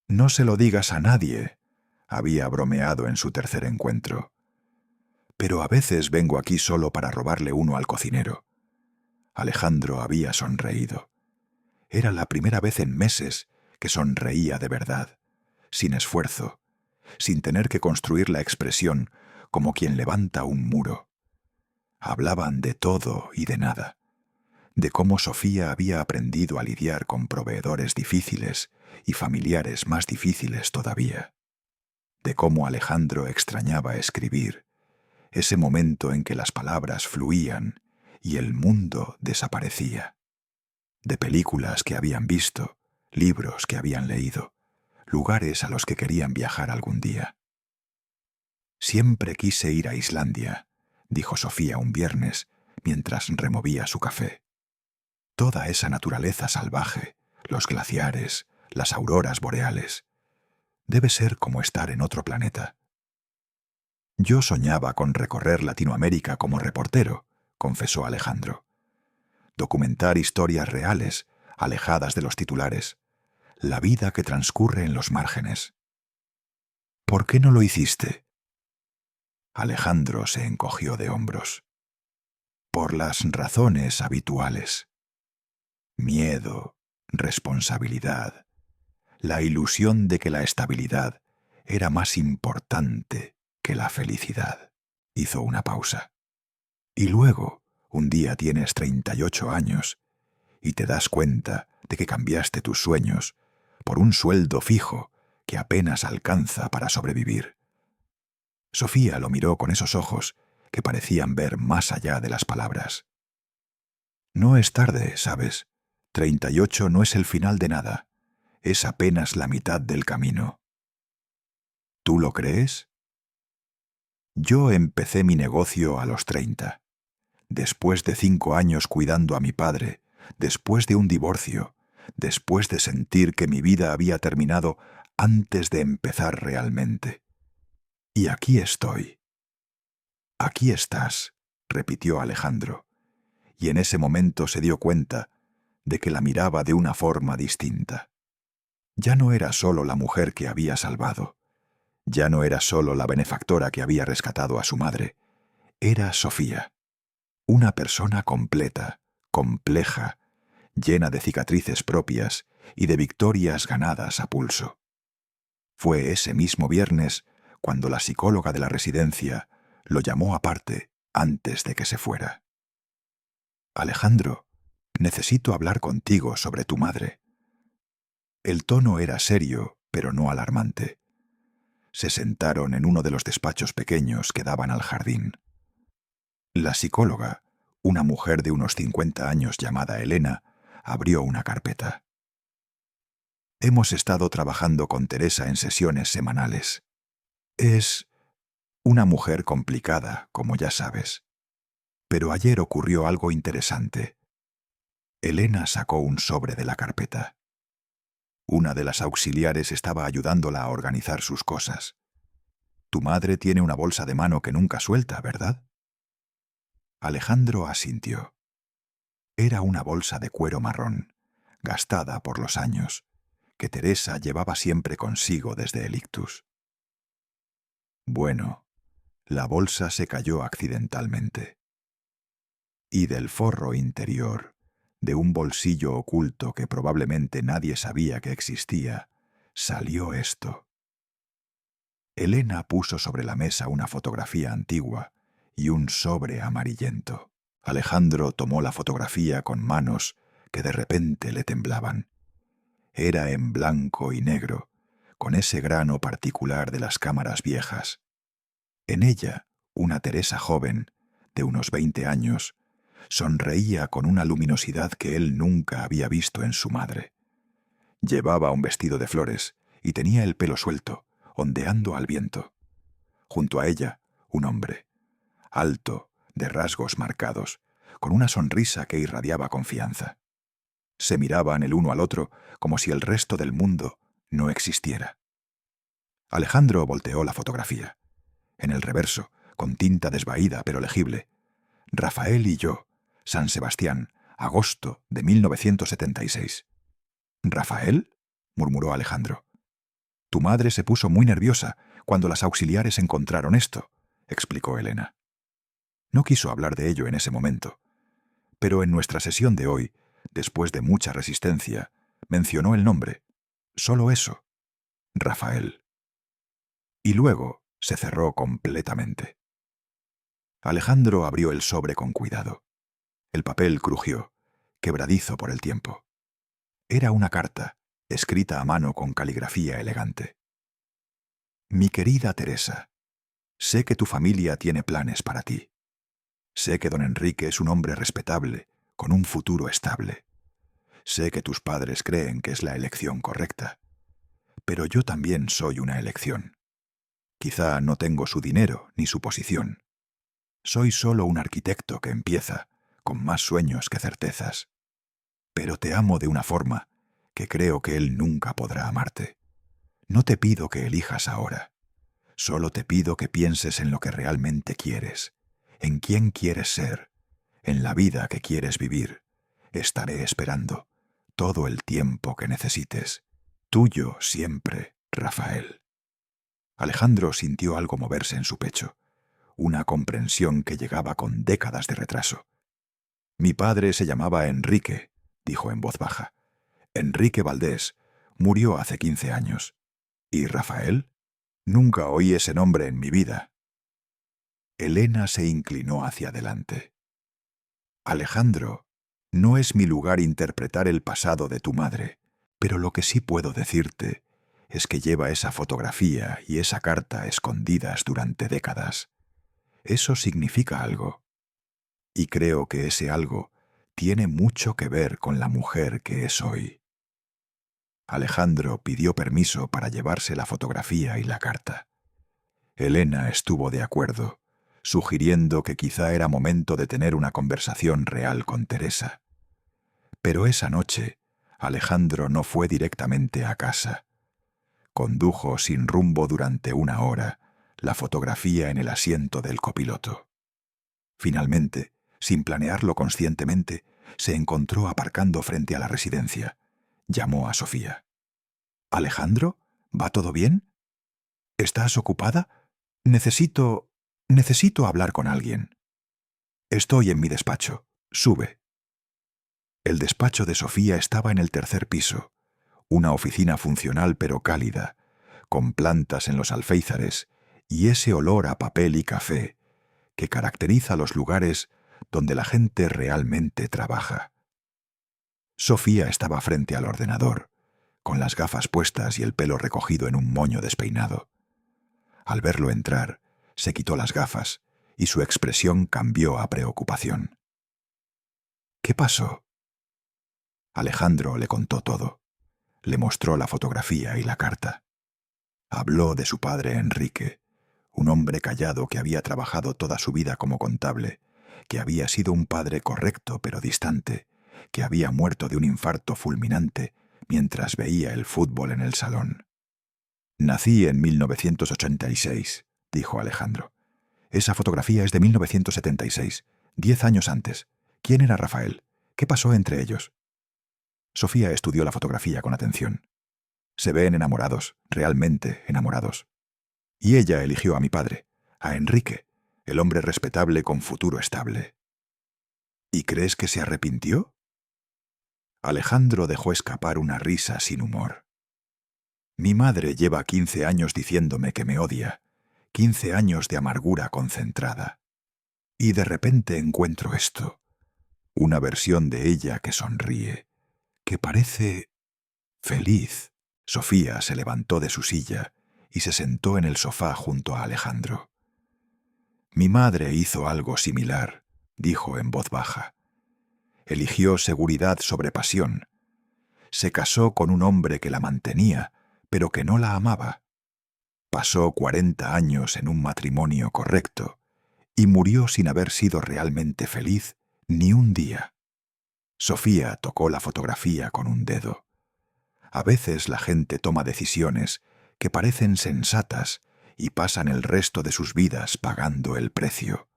[SPEAKER 1] «No se lo digas a nadie», había bromeado en su tercer encuentro. «Pero a veces vengo aquí solo para robarle uno al cocinero». Alejandro había sonreído. Era la primera vez en meses que sonreía de verdad, sin esfuerzo, sin tener que construir la expresión como quien levanta un muro. Hablaban de todo y de nada, de cómo Sofía había aprendido a lidiar con proveedores difíciles y familiares más difíciles todavía, de cómo Alejandro extrañaba escribir, ese momento en que las palabras fluían y el mundo desaparecía, de películas que habían visto, libros que habían leído, lugares a los que querían viajar algún día. Siempre quise ir a Islandia, dijo Sofía un viernes mientras removía su café. Toda esa naturaleza salvaje, los glaciares, las auroras boreales. Debe ser como estar en otro planeta. Yo soñaba con recorrer Latinoamérica como reportero, confesó Alejandro. Documentar historias reales, alejadas de los titulares, la vida que transcurre en los márgenes. ¿Por qué no lo hiciste? Alejandro se encogió de hombros. Por las razones habituales. Miedo, responsabilidad, la ilusión de que la estabilidad era más importante que la felicidad. Hizo una pausa. Y luego, un día tienes 38 años y te das cuenta de que cambiaste tus sueños por un sueldo fijo que apenas alcanza para sobrevivir. Sofía lo miró con esos ojos que parecían ver más allá de las palabras. No es tarde, ¿sabes? 38 no es el final de nada. Es apenas la mitad del camino. ¿Tú lo crees? Yo empecé mi negocio a los 30. Después de 5 años cuidando a mi padre, después de un divorcio, después de sentir que mi vida había terminado antes de empezar realmente. Y aquí estoy. Aquí estás, repitió Alejandro, y en ese momento se dio cuenta de que la miraba de una forma distinta. Ya no era solo la mujer que había salvado, ya no era solo la benefactora que había rescatado a su madre, era Sofía, una persona completa, compleja, llena de cicatrices propias y de victorias ganadas a pulso. Fue ese mismo viernes cuando la psicóloga de la residencia lo llamó aparte antes de que se fuera. Alejandro, necesito hablar contigo sobre tu madre. El tono era serio, pero no alarmante. Se sentaron en uno de los despachos pequeños que daban al jardín. La psicóloga, una mujer de unos 50 años llamada Elena, abrió una carpeta. Hemos estado trabajando con Teresa en sesiones semanales. Es una mujer complicada, como ya sabes. Pero ayer ocurrió algo interesante. Elena sacó un sobre de la carpeta. Una de las auxiliares estaba ayudándola a organizar sus cosas. Tu madre tiene una bolsa de mano que nunca suelta, ¿verdad? Alejandro asintió. Era una bolsa de cuero marrón, gastada por los años, que Teresa llevaba siempre consigo desde el ictus. Bueno, la bolsa se cayó accidentalmente. Y del forro interior, de un bolsillo oculto que probablemente nadie sabía que existía, salió esto. Elena puso sobre la mesa una fotografía antigua y un sobre amarillento. Alejandro tomó la fotografía con manos que de repente le temblaban. Era en blanco y negro, con ese grano particular de las cámaras viejas. En ella, una Teresa joven, de unos 20 años, sonreía con una luminosidad que él nunca había visto en su madre. Llevaba un vestido de flores y tenía el pelo suelto, ondeando al viento. Junto a ella, un hombre, alto, de rasgos marcados, con una sonrisa que irradiaba confianza. Se miraban el uno al otro como si el resto del mundo no existiera. Alejandro volteó la fotografía. En el reverso, con tinta desvaída pero legible, Rafael y yo, San Sebastián, agosto de 1976. ¿Rafael?, murmuró Alejandro. Tu madre se puso muy nerviosa cuando las auxiliares encontraron esto, explicó Elena. No quiso hablar de ello en ese momento, pero en nuestra sesión de hoy, después de mucha resistencia, mencionó el nombre. Solo eso. Rafael. Y luego se cerró completamente. Alejandro abrió el sobre con cuidado. El papel crujió, quebradizo por el tiempo. Era una carta, escrita a mano con caligrafía elegante. Mi querida Teresa, sé que tu familia tiene planes para ti. Sé que don Enrique es un hombre respetable, con un futuro estable. Sé que tus padres creen que es la elección correcta. Pero yo también soy una elección. Quizá no tengo su dinero ni su posición. Soy solo un arquitecto que empieza, con más sueños que certezas. Pero te amo de una forma que creo que él nunca podrá amarte. No te pido que elijas ahora. Solo te pido que pienses en lo que realmente quieres, en quién quieres ser, en la vida que quieres vivir. Estaré esperando todo el tiempo que necesites. Tuyo siempre, Rafael. Alejandro sintió algo moverse en su pecho, una comprensión que llegaba con décadas de retraso. Mi padre se llamaba Enrique, dijo en voz baja. Enrique Valdés murió hace 15 años. ¿Y Rafael? Nunca oí ese nombre en mi vida. Elena se inclinó hacia adelante. Alejandro, no es mi lugar interpretar el pasado de tu madre, pero lo que sí puedo decirte es que lleva esa fotografía y esa carta escondidas durante décadas. Eso significa algo. Y creo que ese algo tiene mucho que ver con la mujer que es hoy. Alejandro pidió permiso para llevarse la fotografía y la carta. Elena estuvo de acuerdo, sugiriendo que quizá era momento de tener una conversación real con Teresa. Pero esa noche, Alejandro no fue directamente a casa. Condujo sin rumbo durante 1 hora, la fotografía en el asiento del copiloto. Finalmente, sin planearlo conscientemente, se encontró aparcando frente a la residencia. Llamó a Sofía. «¿Alejandro? ¿Va todo bien? ¿Estás ocupada? Necesito hablar con alguien. Estoy en mi despacho. Sube». El despacho de Sofía estaba en el 3er piso, una oficina funcional pero cálida, con plantas en los alféizares y ese olor a papel y café que caracteriza los lugares donde la gente realmente trabaja. Sofía estaba frente al ordenador, con las gafas puestas y el pelo recogido en un moño despeinado. Al verlo entrar, se quitó las gafas y su expresión cambió a preocupación. «¿Qué pasó?» Alejandro le contó todo. Le mostró la fotografía y la carta. Habló de su padre Enrique, un hombre callado que había trabajado toda su vida como contable, que había sido un padre correcto pero distante, que había muerto de un infarto fulminante mientras veía el fútbol en el salón. «Nací en 1986», dijo Alejandro. «Esa fotografía es de 1976, 10 años antes. ¿Quién era Rafael? ¿Qué pasó entre ellos?» Sofía estudió la fotografía con atención. Se ven enamorados, realmente enamorados. Y ella eligió a mi padre, a Enrique, el hombre respetable con futuro estable. ¿Y crees que se arrepintió?» Alejandro dejó escapar una risa sin humor. «Mi madre lleva 15 años diciéndome que me odia, 15 años de amargura concentrada. Y de repente encuentro esto, una versión de ella que sonríe, que parece feliz». Sofía se levantó de su silla y se sentó en el sofá junto a Alejandro. «Mi madre hizo algo similar», dijo en voz baja. «Eligió seguridad sobre pasión. Se casó con un hombre que la mantenía, pero que no la amaba. Pasó 40 años en un matrimonio correcto y murió sin haber sido realmente feliz ni un día». Sofía tocó la fotografía con un dedo. A veces la gente toma decisiones que parecen sensatas y pasan el resto de sus vidas pagando el precio.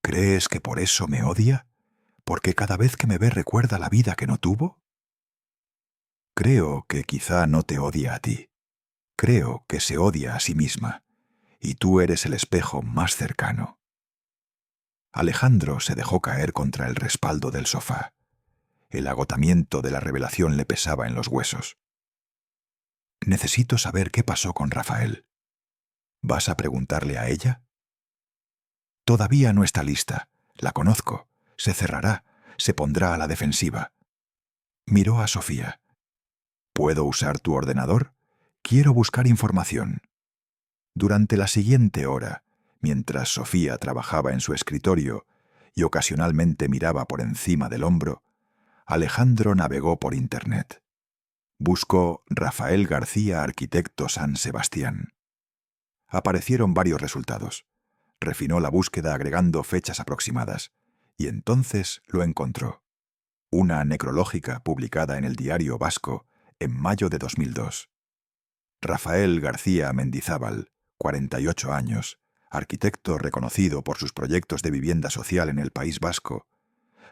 [SPEAKER 1] ¿Crees que por eso me odia? ¿Porque cada vez que me ve recuerda la vida que no tuvo? Creo que quizá no te odia a ti. Creo que se odia a sí misma, y tú eres el espejo más cercano. Alejandro se dejó caer contra el respaldo del sofá. El agotamiento de la revelación le pesaba en los huesos. «Necesito saber qué pasó con Rafael. ¿Vas a preguntarle a ella?» «Todavía no está lista. La conozco. Se cerrará. Se pondrá a la defensiva». Miró a Sofía. «¿Puedo usar tu ordenador? Quiero buscar información». Durante la siguiente hora, mientras Sofía trabajaba en su escritorio y ocasionalmente miraba por encima del hombro, Alejandro navegó por Internet. Buscó Rafael García, arquitecto, San Sebastián. Aparecieron varios resultados. Refinó la búsqueda agregando fechas aproximadas, y entonces lo encontró. Una necrológica publicada en el Diario Vasco en mayo de 2002. Rafael García Mendizábal, 48 años, arquitecto reconocido por sus proyectos de vivienda social en el País Vasco,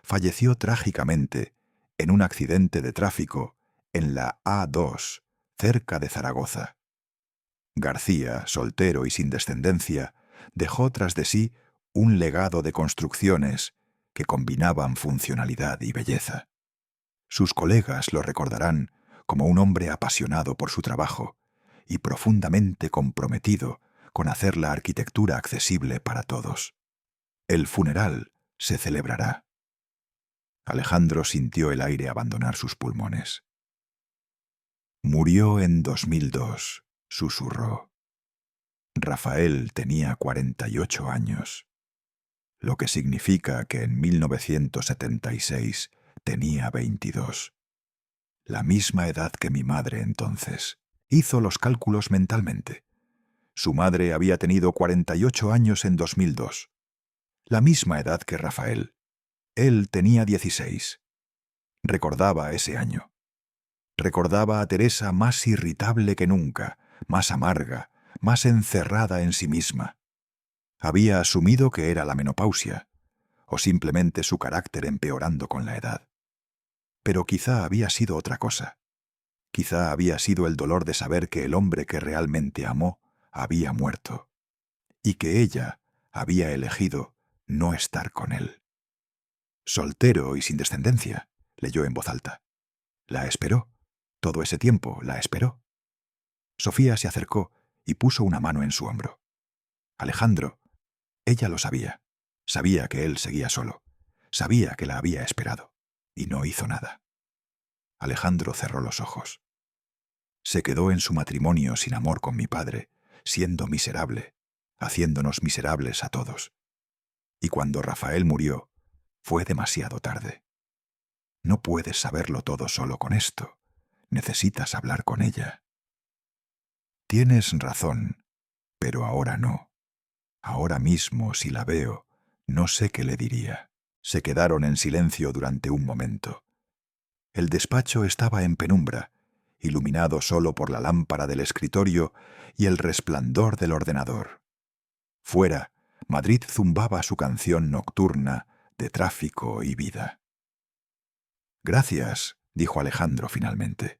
[SPEAKER 1] falleció trágicamente en un accidente de tráfico en la A2, cerca de Zaragoza. García, soltero y sin descendencia, dejó tras de sí un legado de construcciones que combinaban funcionalidad y belleza. Sus colegas lo recordarán como un hombre apasionado por su trabajo y profundamente comprometido con hacer la arquitectura accesible para todos. El funeral se celebrará. Alejandro sintió el aire abandonar sus pulmones. Murió en 2002, susurró. Rafael tenía 48 años, lo que significa que en 1976 tenía 22. La misma edad que mi madre entonces. Hizo los cálculos mentalmente. Su madre había tenido 48 años en 2002. La misma edad que Rafael. Él tenía 16. Recordaba ese año. Recordaba a Teresa más irritable que nunca, más amarga, más encerrada en sí misma. Había asumido que era la menopausia, o simplemente su carácter empeorando con la edad. Pero quizá había sido otra cosa. Quizá había sido el dolor de saber que el hombre que realmente amó había muerto, y que ella había elegido no estar con él. Soltero y sin descendencia, leyó en voz alta. La esperó. Todo ese tiempo la esperó. Sofía se acercó y puso una mano en su hombro. Alejandro, ella lo sabía. Sabía que él seguía solo. Sabía que la había esperado. Y no hizo nada. Alejandro cerró los ojos. Se quedó en su matrimonio sin amor con mi padre, siendo miserable, haciéndonos miserables a todos. Y cuando Rafael murió, fue demasiado tarde. No puedes saberlo todo solo con esto. Necesitas hablar con ella. Tienes razón, pero ahora no. Ahora mismo, si la veo, no sé qué le diría. Se quedaron en silencio durante un momento. El despacho estaba en penumbra, iluminado solo por la lámpara del escritorio y el resplandor del ordenador. Fuera, Madrid zumbaba su canción nocturna de tráfico y vida. Gracias, dijo Alejandro finalmente,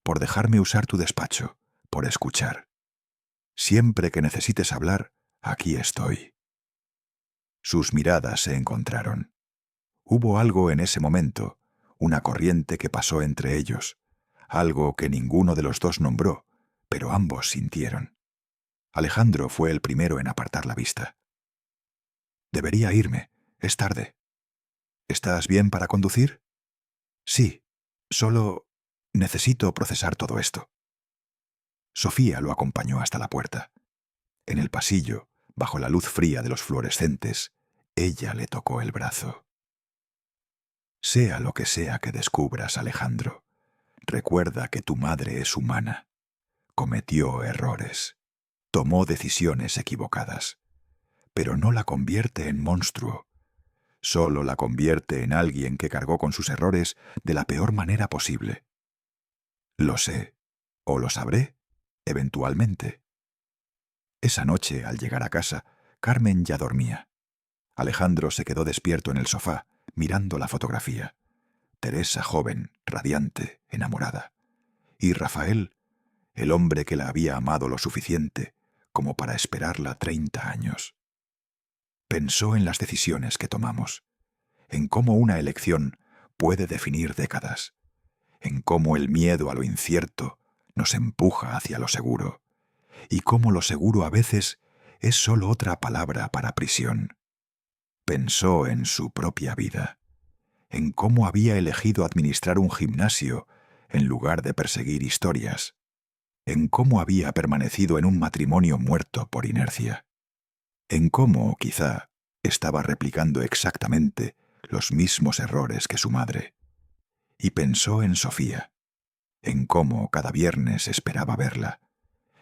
[SPEAKER 1] por dejarme usar tu despacho, por escuchar. Siempre que necesites hablar, aquí estoy. Sus miradas se encontraron. Hubo algo en ese momento, una corriente que pasó entre ellos, algo que ninguno de los dos nombró, pero ambos sintieron. Alejandro fue el primero en apartar la vista. Debería irme, es tarde. ¿Estás bien para conducir? Sí, solo necesito procesar todo esto. Sofía lo acompañó hasta la puerta. En el pasillo, bajo la luz fría de los fluorescentes, ella le tocó el brazo. Sea lo que sea que descubras, Alejandro, recuerda que tu madre es humana. Cometió errores. Tomó decisiones equivocadas. Pero no la convierte en monstruo. Solo la convierte en alguien que cargó con sus errores de la peor manera posible. Lo sé, o lo sabré, eventualmente. Esa noche, al llegar a casa, Carmen ya dormía. Alejandro se quedó despierto en el sofá, mirando la fotografía. Teresa joven, radiante, enamorada. Y Rafael, el hombre que la había amado lo suficiente como para esperarla 30 años. Pensó en las decisiones que tomamos, en cómo una elección puede definir décadas, en cómo el miedo a lo incierto nos empuja hacia lo seguro, y cómo lo seguro a veces es solo otra palabra para prisión. Pensó en su propia vida, en cómo había elegido administrar un gimnasio en lugar de perseguir historias, en cómo había permanecido en un matrimonio muerto por inercia, en cómo, quizá, estaba replicando exactamente los mismos errores que su madre. Y pensó en Sofía, en cómo cada viernes esperaba verla,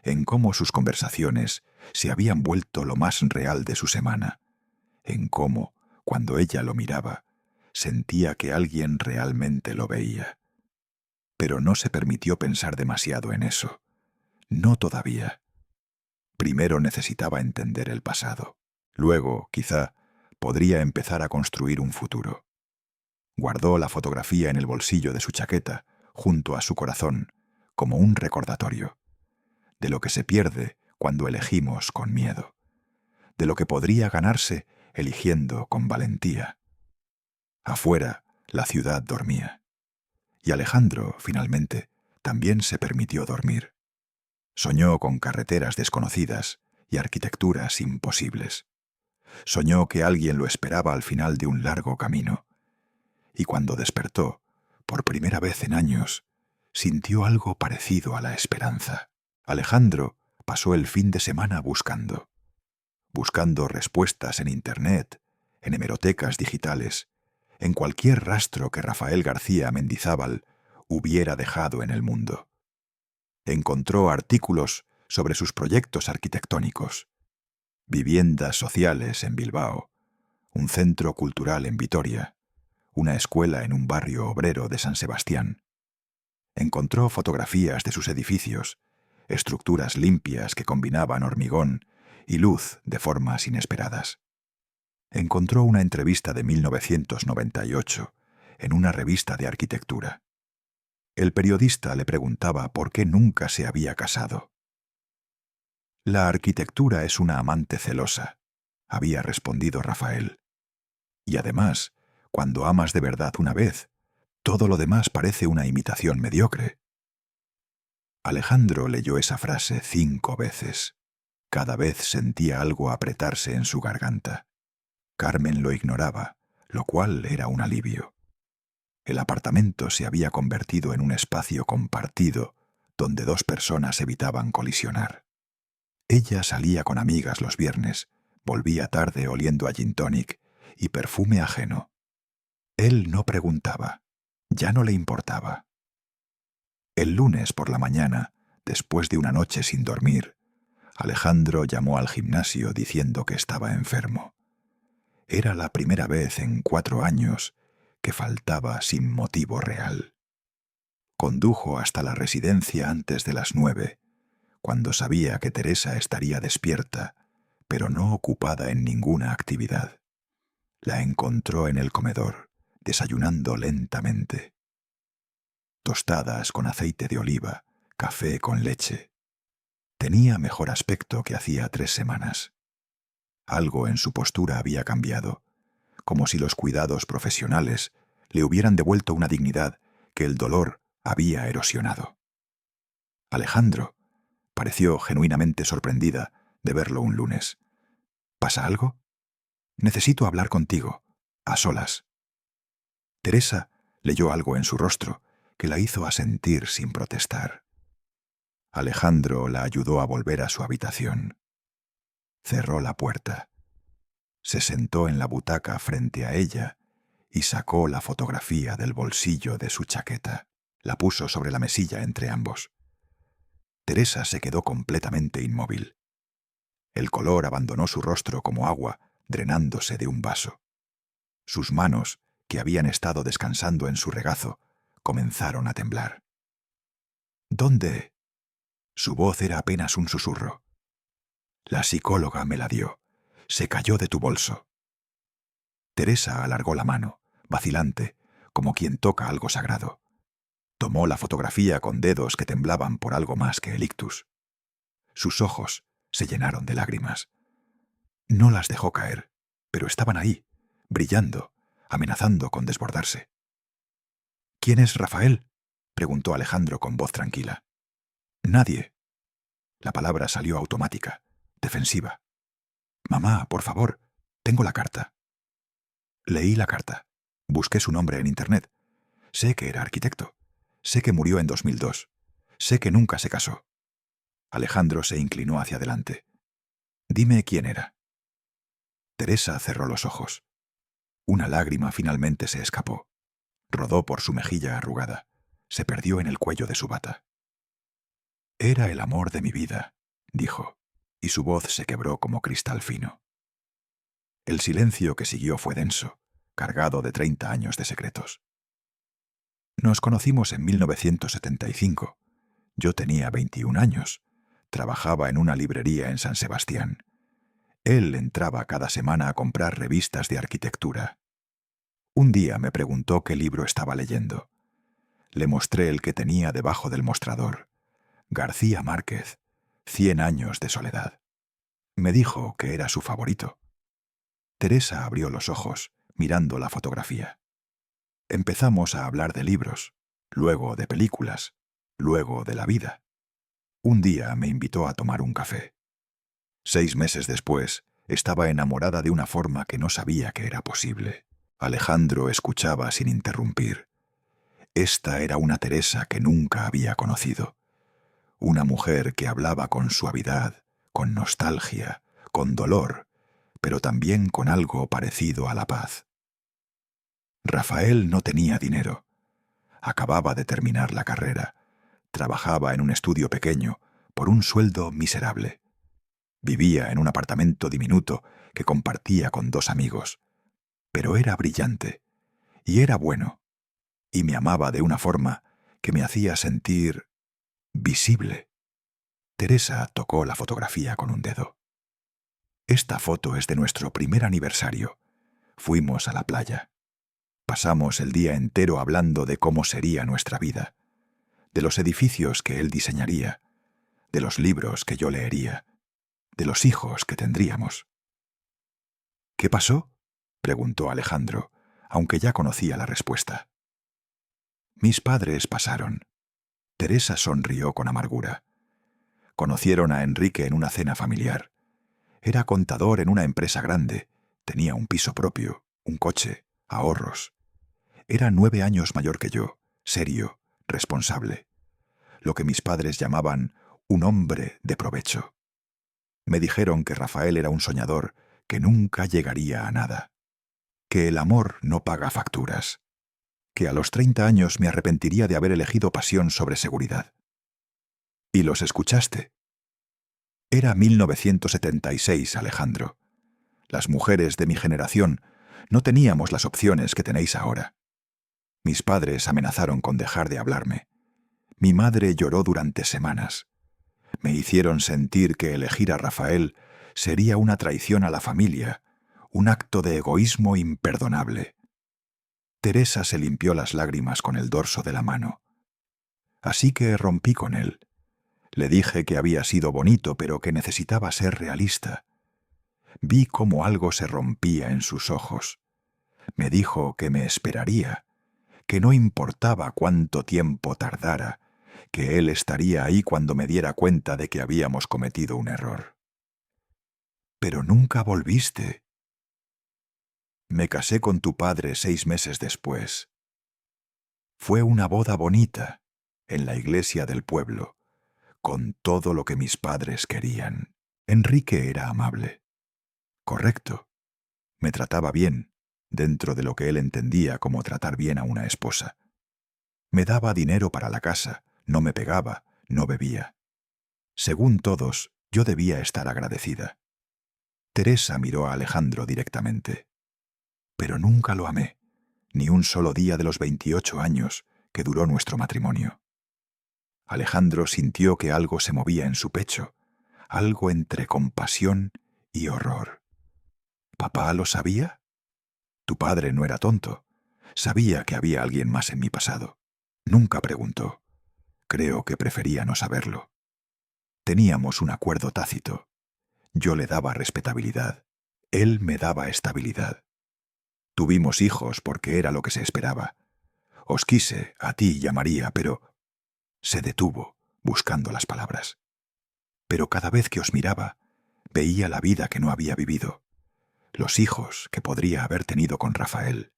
[SPEAKER 1] en cómo sus conversaciones se habían vuelto lo más real de su semana, en cómo, cuando ella lo miraba, sentía que alguien realmente lo veía. Pero no se permitió pensar demasiado en eso. No todavía. Primero necesitaba entender el pasado. Luego, quizá, podría empezar a construir un futuro. Guardó la fotografía en el bolsillo de su chaqueta, junto a su corazón, como un recordatorio de lo que se pierde cuando elegimos con miedo, de lo que podría ganarse eligiendo con valentía. Afuera, la ciudad dormía. Y Alejandro, finalmente, también se permitió dormir. Soñó con carreteras desconocidas y arquitecturas imposibles. Soñó que alguien lo esperaba al final de un largo camino. Y cuando despertó, por primera vez en años, sintió algo parecido a la esperanza. Alejandro pasó el fin de semana buscando respuestas en Internet, en hemerotecas digitales, en cualquier rastro que Rafael García Mendizábal hubiera dejado en el mundo. Encontró artículos sobre sus proyectos arquitectónicos, viviendas sociales en Bilbao, un centro cultural en Vitoria, una escuela en un barrio obrero de San Sebastián. Encontró fotografías de sus edificios, estructuras limpias que combinaban hormigón y luz de formas inesperadas. Encontró una entrevista de 1998 en una revista de arquitectura. El periodista le preguntaba por qué nunca se había casado. «La arquitectura es una amante celosa», había respondido Rafael. «Y además, cuando amas de verdad una vez, todo lo demás parece una imitación mediocre». Alejandro leyó esa frase 5 veces. Cada vez sentía algo apretarse en su garganta. Carmen lo ignoraba, lo cual era un alivio. El apartamento se había convertido en un espacio compartido donde 2 personas evitaban colisionar. Ella salía con amigas los viernes, volvía tarde oliendo a gin tonic y perfume ajeno. Él no preguntaba, ya no le importaba. El lunes por la mañana, después de una noche sin dormir, Alejandro llamó al gimnasio diciendo que estaba enfermo. Era la primera vez en 4 años que faltaba sin motivo real. Condujo hasta la residencia antes de las 9, cuando sabía que Teresa estaría despierta, pero no ocupada en ninguna actividad. La encontró en el comedor, desayunando lentamente. Tostadas con aceite de oliva, café con leche. Tenía mejor aspecto que hacía 3 semanas. Algo en su postura había cambiado, como si los cuidados profesionales le hubieran devuelto una dignidad que el dolor había erosionado. Alejandro pareció genuinamente sorprendida de verlo un lunes. ¿Pasa algo? Necesito hablar contigo, a solas. Teresa leyó algo en su rostro que la hizo asentir sin protestar. Alejandro la ayudó a volver a su habitación. Cerró la puerta. Se sentó en la butaca frente a ella y sacó la fotografía del bolsillo de su chaqueta. La puso sobre la mesilla entre ambos. Teresa se quedó completamente inmóvil. El color abandonó su rostro como agua drenándose de un vaso. Sus manos, que habían estado descansando en su regazo, comenzaron a temblar. «¿Dónde?» Su voz era apenas un susurro. «La psicóloga me la dio. Se cayó de tu bolso». Teresa alargó la mano, vacilante, como quien toca algo sagrado. Tomó la fotografía con dedos que temblaban por algo más que el ictus. Sus ojos se llenaron de lágrimas. No las dejó caer, pero estaban ahí, brillando, amenazando con desbordarse. «¿Quién es Rafael?», preguntó Alejandro con voz tranquila. «Nadie». La palabra salió automática, defensiva. «Mamá, por favor, tengo la carta». Leí la carta. Busqué su nombre en Internet. Sé que era arquitecto. Sé que murió en 2002. Sé que nunca se casó. Alejandro se inclinó hacia adelante. «Dime quién era». Teresa cerró los ojos. Una lágrima finalmente se escapó. Rodó por su mejilla arrugada. se perdió en el cuello de su bata. «Era el amor de mi vida», dijo, y su voz se quebró como cristal fino. El silencio que siguió fue denso, cargado de 30 años de secretos. Nos conocimos en 1975. Yo tenía 21 años. Trabajaba en una librería en San Sebastián. Él entraba cada semana a comprar revistas de arquitectura. Un día me preguntó qué libro estaba leyendo. Le mostré el que tenía debajo del mostrador. García Márquez, 100 años de soledad. Me dijo que era su favorito. Teresa abrió los ojos, mirando la fotografía. Empezamos a hablar de libros, luego de películas, luego de la vida. Un día me invitó a tomar un café. 6 meses después, estaba enamorada de una forma que no sabía que era posible. Alejandro escuchaba sin interrumpir. Esta era una Teresa que nunca había conocido. Una mujer que hablaba con suavidad, con nostalgia, con dolor, pero también con algo parecido a la paz. Rafael no tenía dinero. Acababa de terminar la carrera. Trabajaba en un estudio pequeño, por un sueldo miserable. Vivía en un apartamento diminuto que compartía con 2 amigos. Pero era brillante, y era bueno, y me amaba de una forma que me hacía sentir visible. Teresa tocó la fotografía con un dedo. Esta foto es de nuestro primer aniversario. Fuimos a la playa. Pasamos el día entero hablando de cómo sería nuestra vida, de los edificios que él diseñaría, de los libros que yo leería, de los hijos que tendríamos. «¿Qué pasó?», preguntó Alejandro, aunque ya conocía la respuesta. Mis padres pasaron. Teresa sonrió con amargura. Conocieron a Enrique en una cena familiar. Era contador en una empresa grande, tenía un piso propio, un coche, ahorros. Era 9 años mayor que yo, serio, responsable. Lo que mis padres llamaban un hombre de provecho. Me dijeron que Rafael era un soñador que nunca llegaría a nada. Que el amor no paga facturas. Que a los 30 años me arrepentiría de haber elegido pasión sobre seguridad. ¿Y los escuchaste? Era 1976, Alejandro. Las mujeres de mi generación no teníamos las opciones que tenéis ahora. Mis padres amenazaron con dejar de hablarme. Mi madre lloró durante semanas. Me hicieron sentir que elegir a Rafael sería una traición a la familia, un acto de egoísmo imperdonable. Teresa se limpió las lágrimas con el dorso de la mano. Así que rompí con él. Le dije que había sido bonito, pero que necesitaba ser realista. Vi cómo algo se rompía en sus ojos. Me dijo que me esperaría, que no importaba cuánto tiempo tardara, que él estaría ahí cuando me diera cuenta de que habíamos cometido un error. Pero nunca volviste. Me casé con tu padre 6 meses después. Fue una boda bonita, en la iglesia del pueblo, con todo lo que mis padres querían. Enrique era amable. Correcto. Me trataba bien, dentro de lo que él entendía como tratar bien a una esposa. Me daba dinero para la casa, no me pegaba, no bebía. Según todos, yo debía estar agradecida. Teresa miró a Alejandro directamente. Pero nunca lo amé, ni un solo día de los 28 años que duró nuestro matrimonio. Alejandro sintió que algo se movía en su pecho, algo entre compasión y horror. ¿Papá lo sabía? Tu padre no era tonto. Sabía que había alguien más en mi pasado. Nunca preguntó. Creo que prefería no saberlo. Teníamos un acuerdo tácito. Yo le daba respetabilidad. Él me daba estabilidad. Tuvimos hijos porque era lo que se esperaba. Os quise, a ti y a María, pero... Se detuvo, buscando las palabras. Pero cada vez que os miraba, veía la vida que no había vivido, los hijos que podría haber tenido con Rafael.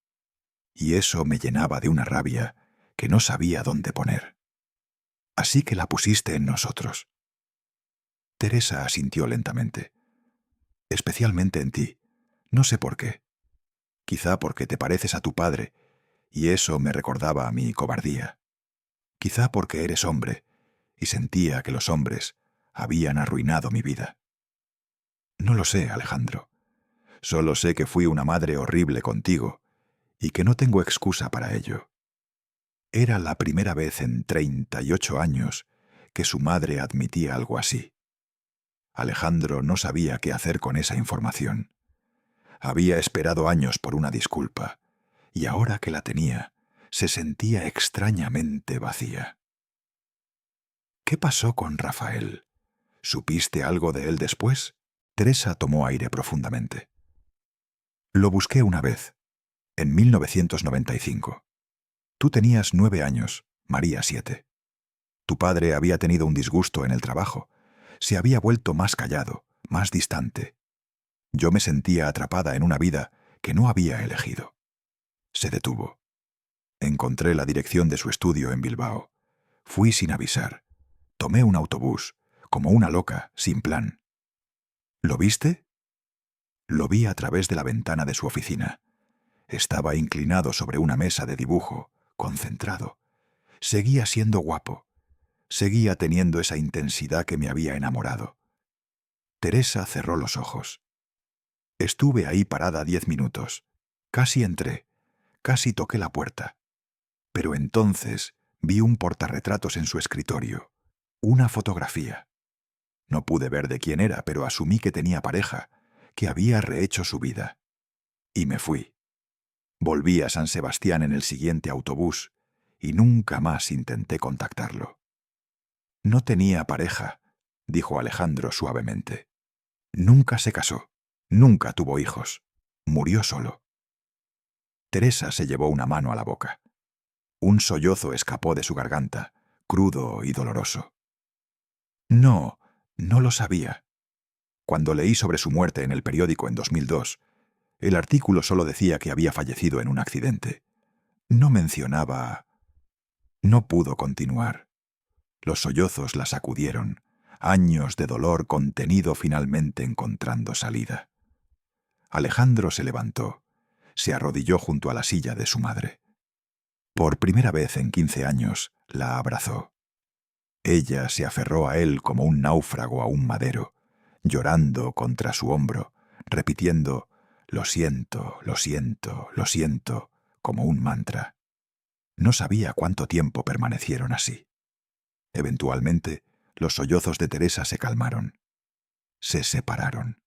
[SPEAKER 1] Y eso me llenaba de una rabia que no sabía dónde poner. Así que la pusiste en nosotros. Teresa asintió lentamente. Especialmente en ti. No sé por qué. Quizá porque te pareces a tu padre, y eso me recordaba a mi cobardía. Quizá porque eres hombre, y sentía que los hombres habían arruinado mi vida. No lo sé, Alejandro. Solo sé que fui una madre horrible contigo y que no tengo excusa para ello. Era la primera vez en 38 años que su madre admitía algo así. Alejandro no sabía qué hacer con esa información. Había esperado años por una disculpa, y ahora que la tenía, se sentía extrañamente vacía. ¿Qué pasó con Rafael? ¿Supiste algo de él después? Teresa tomó aire profundamente. Lo busqué una vez, en 1995. Tú tenías 9 años, María 7. Tu padre había tenido un disgusto en el trabajo. Se había vuelto más callado, más distante. Yo me sentía atrapada en una vida que no había elegido. Se detuvo. Encontré la dirección de su estudio en Bilbao. Fui sin avisar. Tomé un autobús, como una loca, sin plan. ¿Lo viste? Lo vi a través de la ventana de su oficina. Estaba inclinado sobre una mesa de dibujo, concentrado. Seguía siendo guapo. Seguía teniendo esa intensidad que me había enamorado. Teresa cerró los ojos. Estuve ahí parada 10 minutos. Casi entré. Casi toqué la puerta. Pero entonces vi un portarretratos en su escritorio. Una fotografía. No pude ver de quién era, pero asumí que tenía pareja, que había rehecho su vida. Y me fui. Volví a San Sebastián en el siguiente autobús y nunca más intenté contactarlo. No tenía pareja, dijo Alejandro suavemente. Nunca se casó, nunca tuvo hijos. Murió solo. Teresa se llevó una mano a la boca. Un sollozo escapó de su garganta, crudo y doloroso. No, no lo sabía. Cuando leí sobre su muerte en el periódico en 2002, el artículo solo decía que había fallecido en un accidente. No mencionaba... No pudo continuar. Los sollozos la sacudieron, años de dolor contenido finalmente encontrando salida. Alejandro se levantó, se arrodilló junto a la silla de su madre. Por primera vez en 15 años, la abrazó. Ella se aferró a él como un náufrago a un madero, llorando contra su hombro, repitiendo «Lo siento, lo siento, lo siento», como un mantra. No sabía cuánto tiempo permanecieron así. Eventualmente, los sollozos de Teresa se calmaron. Se separaron.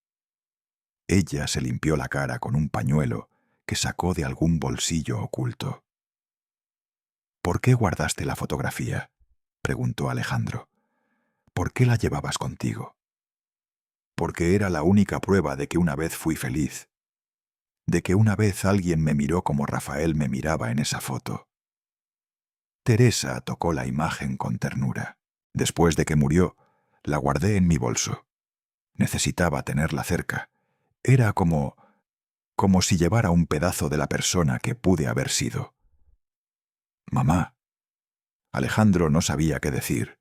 [SPEAKER 1] Ella se limpió la cara con un pañuelo que sacó de algún bolsillo oculto. «¿Por qué guardaste la fotografía?», preguntó Alejandro. «¿Por qué la llevabas contigo?». «Porque era la única prueba de que una vez fui feliz, de que una vez alguien me miró como Rafael me miraba en esa foto». Teresa tocó la imagen con ternura. Después de que murió, la guardé en mi bolso. Necesitaba tenerla cerca. Era como si llevara un pedazo de la persona que pude haber sido. «Mamá». Alejandro no sabía qué decir.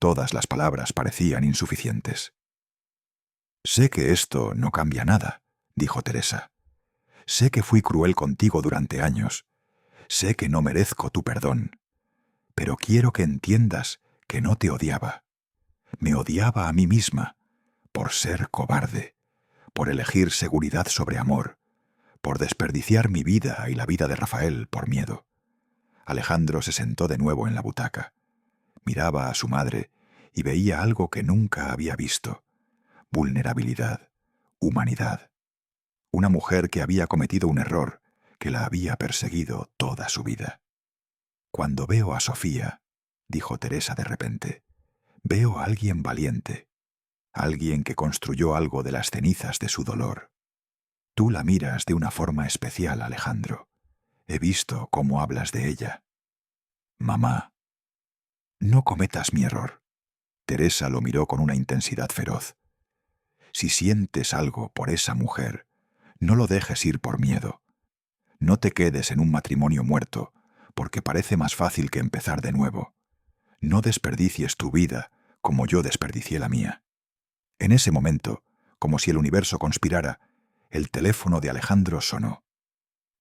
[SPEAKER 1] Todas las palabras parecían insuficientes. «Sé que esto no cambia nada», dijo Teresa. «Sé que fui cruel contigo durante años. Sé que no merezco tu perdón. Pero quiero que entiendas que no te odiaba. Me odiaba a mí misma, por ser cobarde, por elegir seguridad sobre amor, por desperdiciar mi vida y la vida de Rafael por miedo». Alejandro se sentó de nuevo en la butaca. Miraba a su madre y veía algo que nunca había visto: vulnerabilidad, humanidad. Una mujer que había cometido un error, que la había perseguido toda su vida. «Cuando veo a Sofía», dijo Teresa de repente, «veo a alguien valiente, alguien que construyó algo de las cenizas de su dolor. Tú la miras de una forma especial, Alejandro. He visto cómo hablas de ella. Mamá, no cometas mi error». Teresa lo miró con una intensidad feroz. «Si sientes algo por esa mujer, no lo dejes ir por miedo. No te quedes en un matrimonio muerto, porque parece más fácil que empezar de nuevo. No desperdicies tu vida como yo desperdicié la mía». En ese momento, como si el universo conspirara, el teléfono de Alejandro sonó.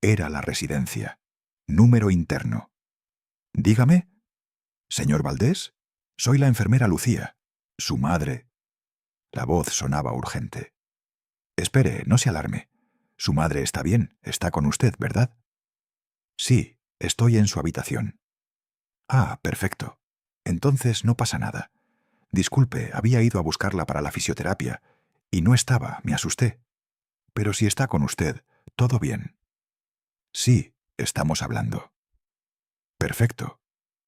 [SPEAKER 1] Era la residencia. Número interno. «Dígame». ¿Señor Valdés? Soy la enfermera Lucía. Su madre. La voz sonaba urgente. Espere, no se alarme. Su madre está bien, está con usted, ¿verdad? Sí, estoy en su habitación. Ah, perfecto. Entonces no pasa nada. Disculpe, había ido a buscarla para la fisioterapia y no estaba, me asusté. Pero si está con usted, todo bien. Sí, estamos hablando. Perfecto.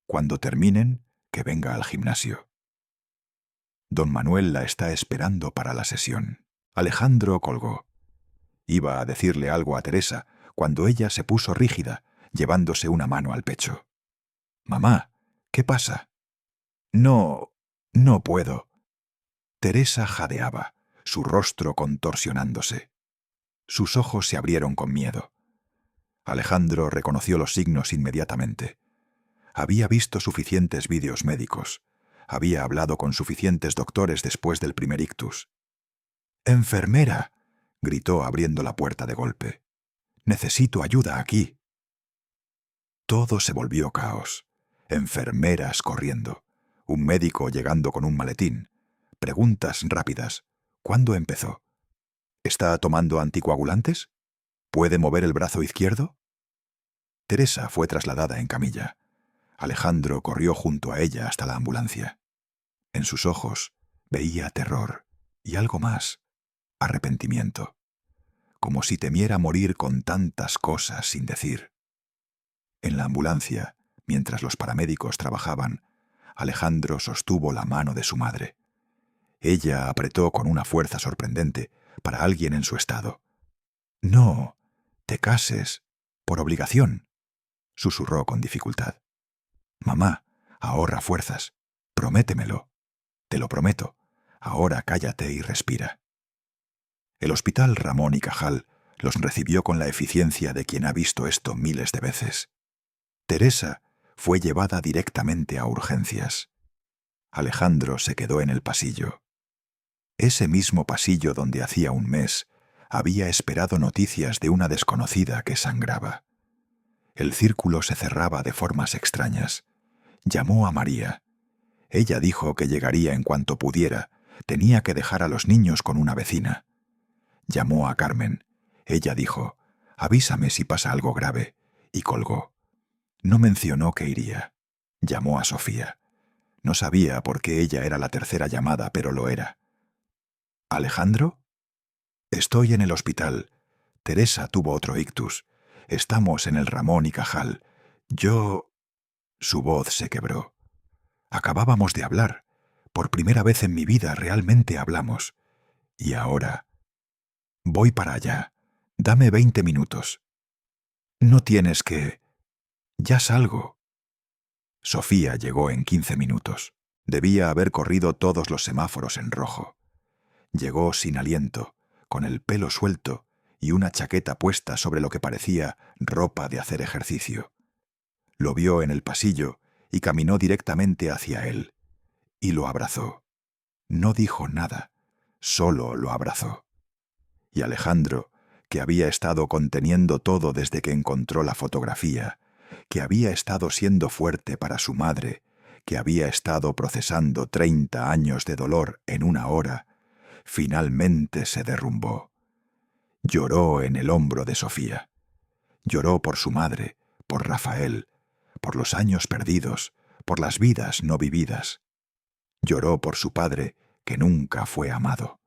[SPEAKER 1] Cuando terminen, que venga al gimnasio. Don Manuel la está esperando para la sesión. Alejandro colgó. Iba a decirle algo a Teresa cuando ella se puso rígida, llevándose una mano al pecho. «Mamá, ¿qué pasa?» No puedo». Teresa jadeaba, su rostro contorsionándose. Sus ojos se abrieron con miedo. Alejandro reconoció los signos inmediatamente. Había visto suficientes vídeos médicos. Había hablado con suficientes doctores después del primer ictus. «¡Enfermera!», gritó abriendo la puerta de golpe. «Necesito ayuda aquí». Todo se volvió caos. Enfermeras corriendo. Un médico llegando con un maletín. Preguntas rápidas. ¿Cuándo empezó? ¿Está tomando anticoagulantes? ¿Puede mover el brazo izquierdo? Teresa fue trasladada en camilla. Alejandro corrió junto a ella hasta la ambulancia. En sus ojos veía terror y algo más, arrepentimiento, como si temiera morir con tantas cosas sin decir. En la ambulancia, mientras los paramédicos trabajaban, Alejandro sostuvo la mano de su madre. Ella apretó con una fuerza sorprendente para alguien en su estado. «No, te cases, por obligación», susurró con dificultad. «Mamá, ahorra fuerzas, prométemelo. Te lo prometo. Ahora cállate y respira». El hospital Ramón y Cajal los recibió con la eficiencia de quien ha visto esto miles de veces. Teresa fue llevada directamente a urgencias. Alejandro se quedó en el pasillo. Ese mismo pasillo donde hacía un mes había esperado noticias de una desconocida que sangraba. El círculo se cerraba de formas extrañas. Llamó a María. Ella dijo que llegaría en cuanto pudiera. Tenía que dejar a los niños con una vecina. Llamó a Carmen. Ella dijo: «Avísame si pasa algo grave», y colgó. No mencionó que iría. Llamó a Sofía. No sabía por qué ella era la tercera llamada, pero lo era. «¿Alejandro?» «Estoy en el hospital. Teresa tuvo otro ictus. Estamos en el Ramón y Cajal. Yo...». Su voz se quebró. Acabábamos de hablar. Por primera vez en mi vida realmente hablamos. Y ahora... «Voy para allá. Dame 20 minutos». «No tienes que...». «Ya salgo». Sofía llegó en 15 minutos. Debía haber corrido todos los semáforos en rojo. Llegó sin aliento, con el pelo suelto y una chaqueta puesta sobre lo que parecía ropa de hacer ejercicio. Lo vio en el pasillo y caminó directamente hacia él. Y lo abrazó. No dijo nada, solo lo abrazó. Y Alejandro, que había estado conteniendo todo desde que encontró la fotografía, que había estado siendo fuerte para su madre, que había estado procesando 30 años de dolor en una hora, finalmente se derrumbó. Lloró en el hombro de Sofía. Lloró por su madre, por Rafael, por los años perdidos, por las vidas no vividas. Lloró por su padre, que nunca fue amado.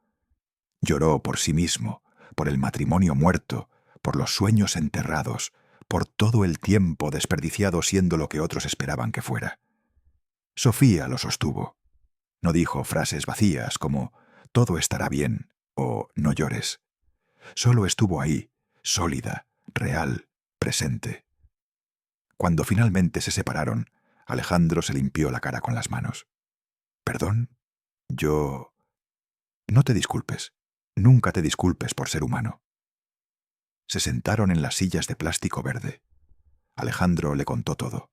[SPEAKER 1] Lloró por sí mismo, por el matrimonio muerto, por los sueños enterrados, por todo el tiempo desperdiciado siendo lo que otros esperaban que fuera. Sofía lo sostuvo. No dijo frases vacías como «todo estará bien» o «no llores». Solo estuvo ahí, sólida, real, presente. Cuando finalmente se separaron, Alejandro se limpió la cara con las manos. «¿Perdón? Yo...». «No te disculpes. Nunca te disculpes por ser humano». Se sentaron en las sillas de plástico verde. Alejandro le contó todo.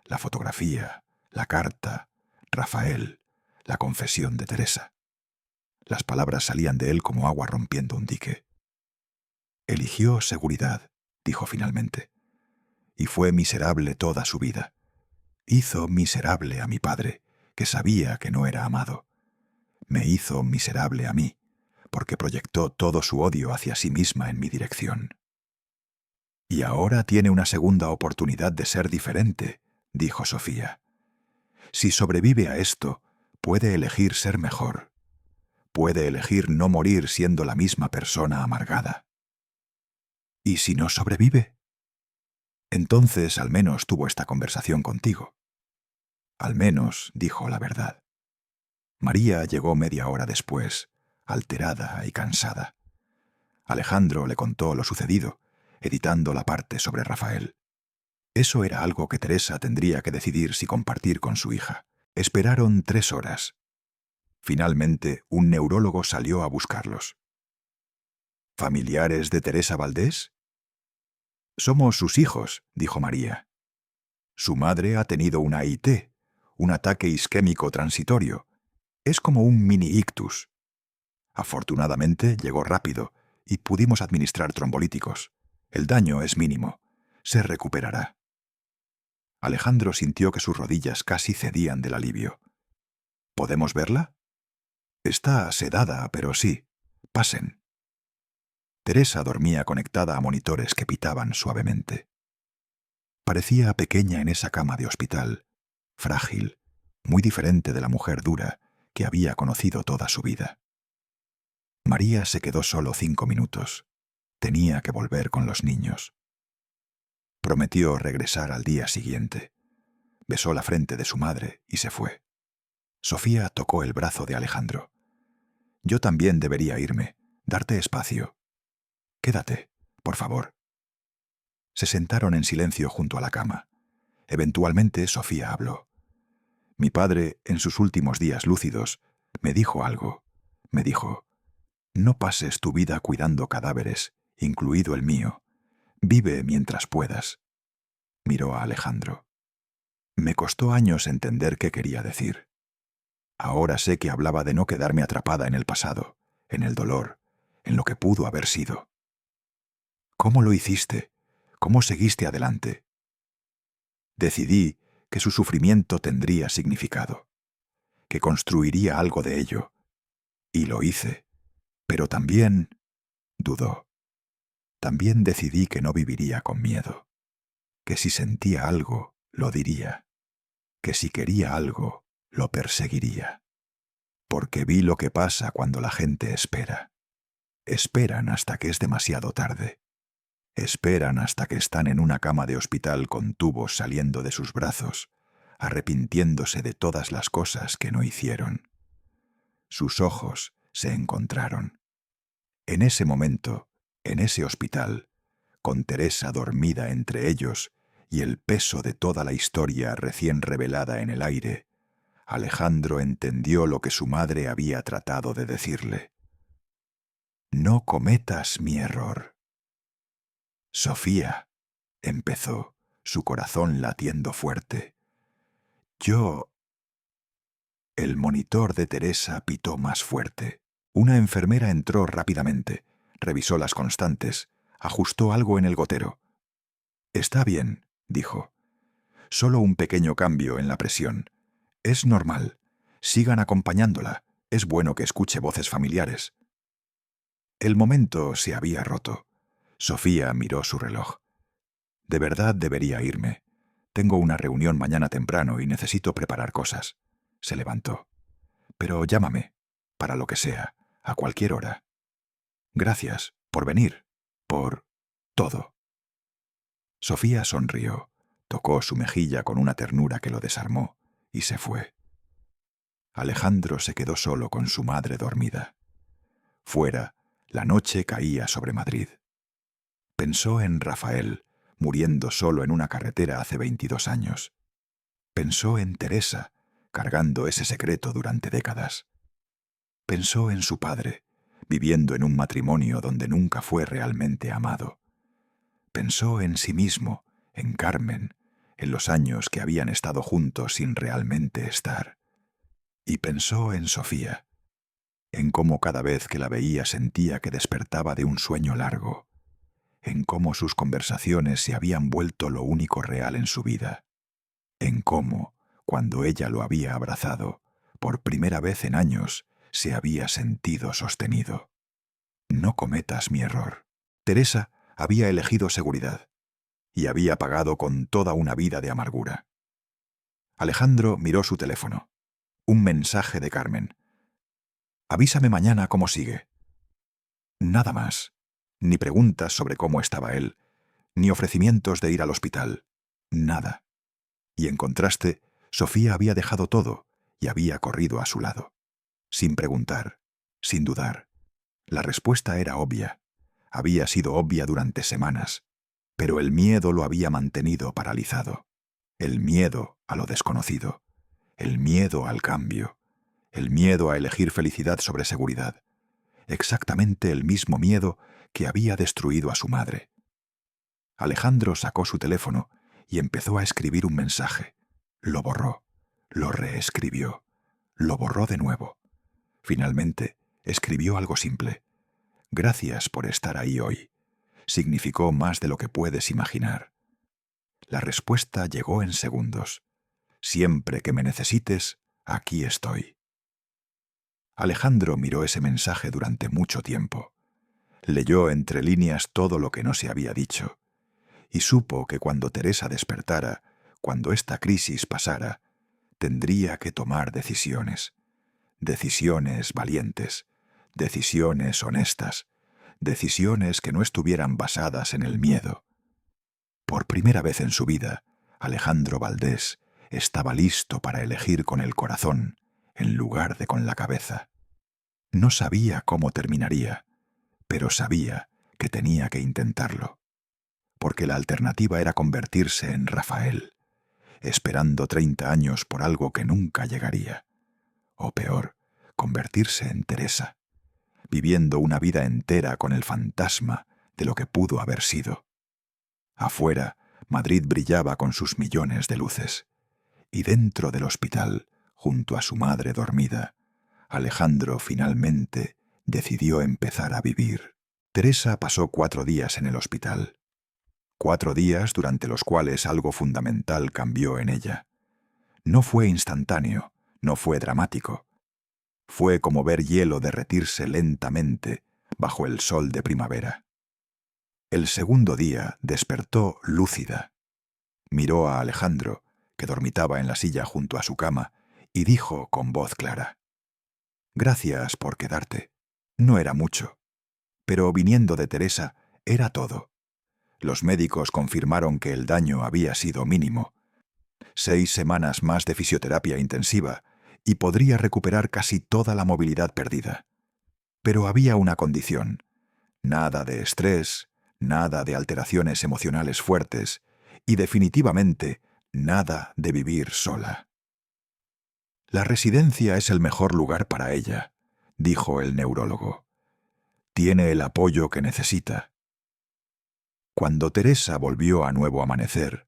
[SPEAKER 1] La fotografía, la carta, Rafael, la confesión de Teresa. Las palabras salían de él como agua rompiendo un dique. «Eligió seguridad», dijo finalmente, «y fue miserable toda su vida. Hizo miserable a mi padre, que sabía que no era amado. Me hizo miserable a mí, porque proyectó todo su odio hacia sí misma en mi dirección. Y ahora tiene una segunda oportunidad de ser diferente, dijo Sofía. Si sobrevive a esto, puede elegir ser mejor. Puede elegir no morir siendo la misma persona amargada. ¿Y si no sobrevive? Entonces al menos tuvo esta conversación contigo. Al menos dijo la verdad. María llegó media hora después, alterada y cansada. Alejandro le contó lo sucedido, editando la parte sobre Rafael. Eso era algo que Teresa tendría que decidir si compartir con su hija. Esperaron 3 horas. Finalmente, un neurólogo salió a buscarlos. ¿Familiares de Teresa Valdés? Somos sus hijos, dijo María. Su madre ha tenido una IT, un ataque isquémico transitorio. Es como un mini ictus. Afortunadamente llegó rápido y pudimos administrar trombolíticos. El daño es mínimo. Se recuperará. Alejandro sintió que sus rodillas casi cedían del alivio. ¿Podemos verla? Está sedada, pero sí. Pasen. Teresa dormía conectada a monitores que pitaban suavemente. Parecía pequeña en esa cama de hospital, frágil, muy diferente de la mujer dura que había conocido toda su vida. María se quedó solo 5 minutos. Tenía que volver con los niños. Prometió regresar al día siguiente. Besó la frente de su madre y se fue. Sofía tocó el brazo de Alejandro. Yo también debería irme, darte espacio. Quédate, por favor. Se sentaron en silencio junto a la cama. Eventualmente Sofía habló. Mi padre, en sus últimos días lúcidos, me dijo algo. Me dijo: no pases tu vida cuidando cadáveres, incluido el mío. Vive mientras puedas. Miró a Alejandro. Me costó años entender qué quería decir. Ahora sé que hablaba de no quedarme atrapada en el pasado, en el dolor, en lo que pudo haber sido. ¿Cómo lo hiciste? ¿Cómo seguiste adelante? Decidí que su sufrimiento tendría significado, que construiría algo de ello. Y lo hice. Pero también dudó. También decidí que no viviría con miedo, que si sentía algo, lo diría, que si quería algo, lo perseguiría. Porque vi lo que pasa cuando la gente espera. Esperan hasta que es demasiado tarde. Esperan hasta que están en una cama de hospital con tubos saliendo de sus brazos, arrepintiéndose de todas las cosas que no hicieron. Sus ojos se encontraron. En ese momento, en ese hospital, con Teresa dormida entre ellos y el peso de toda la historia recién revelada en el aire, Alejandro entendió lo que su madre había tratado de decirle. No cometas mi error. Sofía, empezó, su corazón latiendo fuerte. Yo... El monitor de Teresa pitó más fuerte. Una enfermera entró rápidamente, revisó las constantes, ajustó algo en el gotero. Está bien, dijo. Solo un pequeño cambio en la presión. Es normal. Sigan acompañándola. Es bueno que escuche voces familiares. El momento se había roto. Sofía miró su reloj. De verdad debería irme. Tengo una reunión mañana temprano y necesito preparar cosas. Se levantó. Pero llámame, para lo que sea, a cualquier hora. Gracias por venir, por todo. Sofía sonrió, tocó su mejilla con una ternura que lo desarmó y se fue. Alejandro se quedó solo con su madre dormida. Fuera, la noche caía sobre Madrid. Pensó en Rafael, muriendo solo en una carretera hace 22 años. Pensó en Teresa, cargando ese secreto durante décadas. Pensó en su padre, viviendo en un matrimonio donde nunca fue realmente amado. Pensó en sí mismo, en Carmen, en los años que habían estado juntos sin realmente estar. Y pensó en Sofía, en cómo cada vez que la veía sentía que despertaba de un sueño largo, en cómo sus conversaciones se habían vuelto lo único real en su vida. en cómo, cuando ella lo había abrazado, por primera vez en años, se había sentido sostenido. No cometas mi error. Teresa había elegido seguridad y había pagado con toda una vida de amargura. Alejandro miró su teléfono. Un mensaje de Carmen. «Avísame mañana cómo sigue». Nada más. Ni preguntas sobre cómo estaba él, ni ofrecimientos de ir al hospital. Nada. Y en contraste, Sofía había dejado todo y había corrido a su lado. Sin preguntar, sin dudar. La respuesta era obvia. Había sido obvia durante semanas, pero el miedo lo había mantenido paralizado. El miedo a lo desconocido. El miedo al cambio. El miedo a elegir felicidad sobre seguridad. Exactamente el mismo miedo que había destruido a su madre. Alejandro sacó su teléfono y empezó a escribir un mensaje. Lo borró, lo reescribió, lo borró de nuevo. Finalmente, escribió algo simple. «Gracias por estar ahí hoy». Significó más de lo que puedes imaginar. La respuesta llegó en segundos. «Siempre que me necesites, aquí estoy». Alejandro miró ese mensaje durante mucho tiempo. Leyó entre líneas todo lo que no se había dicho. Y supo que cuando Teresa despertara, cuando esta crisis pasara, tendría que tomar decisiones. Decisiones valientes, decisiones honestas, decisiones que no estuvieran basadas en el miedo. Por primera vez en su vida, Alejandro Valdés estaba listo para elegir con el corazón en lugar de con la cabeza. No sabía cómo terminaría, pero sabía que tenía que intentarlo, porque la alternativa era convertirse en Rafael, esperando 30 años por algo que nunca llegaría. O peor, convertirse en Teresa, viviendo una vida entera con el fantasma de lo que pudo haber sido. Afuera, Madrid brillaba con sus millones de luces, y dentro del hospital, junto a su madre dormida, Alejandro finalmente decidió empezar a vivir. Teresa pasó 4 días en el hospital. 4 días durante los cuales algo fundamental cambió en ella. No fue instantáneo, no fue dramático. Fue como ver hielo derretirse lentamente bajo el sol de primavera. El segundo día despertó lúcida. Miró a Alejandro, que dormitaba en la silla junto a su cama, y dijo con voz clara: «Gracias por quedarte. No era mucho, pero viniendo de Teresa era todo. Los médicos confirmaron que el daño había sido mínimo. 6 semanas más de fisioterapia intensiva y podría recuperar casi toda la movilidad perdida. Pero había una condición: nada de estrés, nada de alteraciones emocionales fuertes y definitivamente nada de vivir sola». «La residencia es el mejor lugar para ella», dijo el neurólogo. «Tiene el apoyo que necesita». Cuando Teresa volvió a Nuevo Amanecer,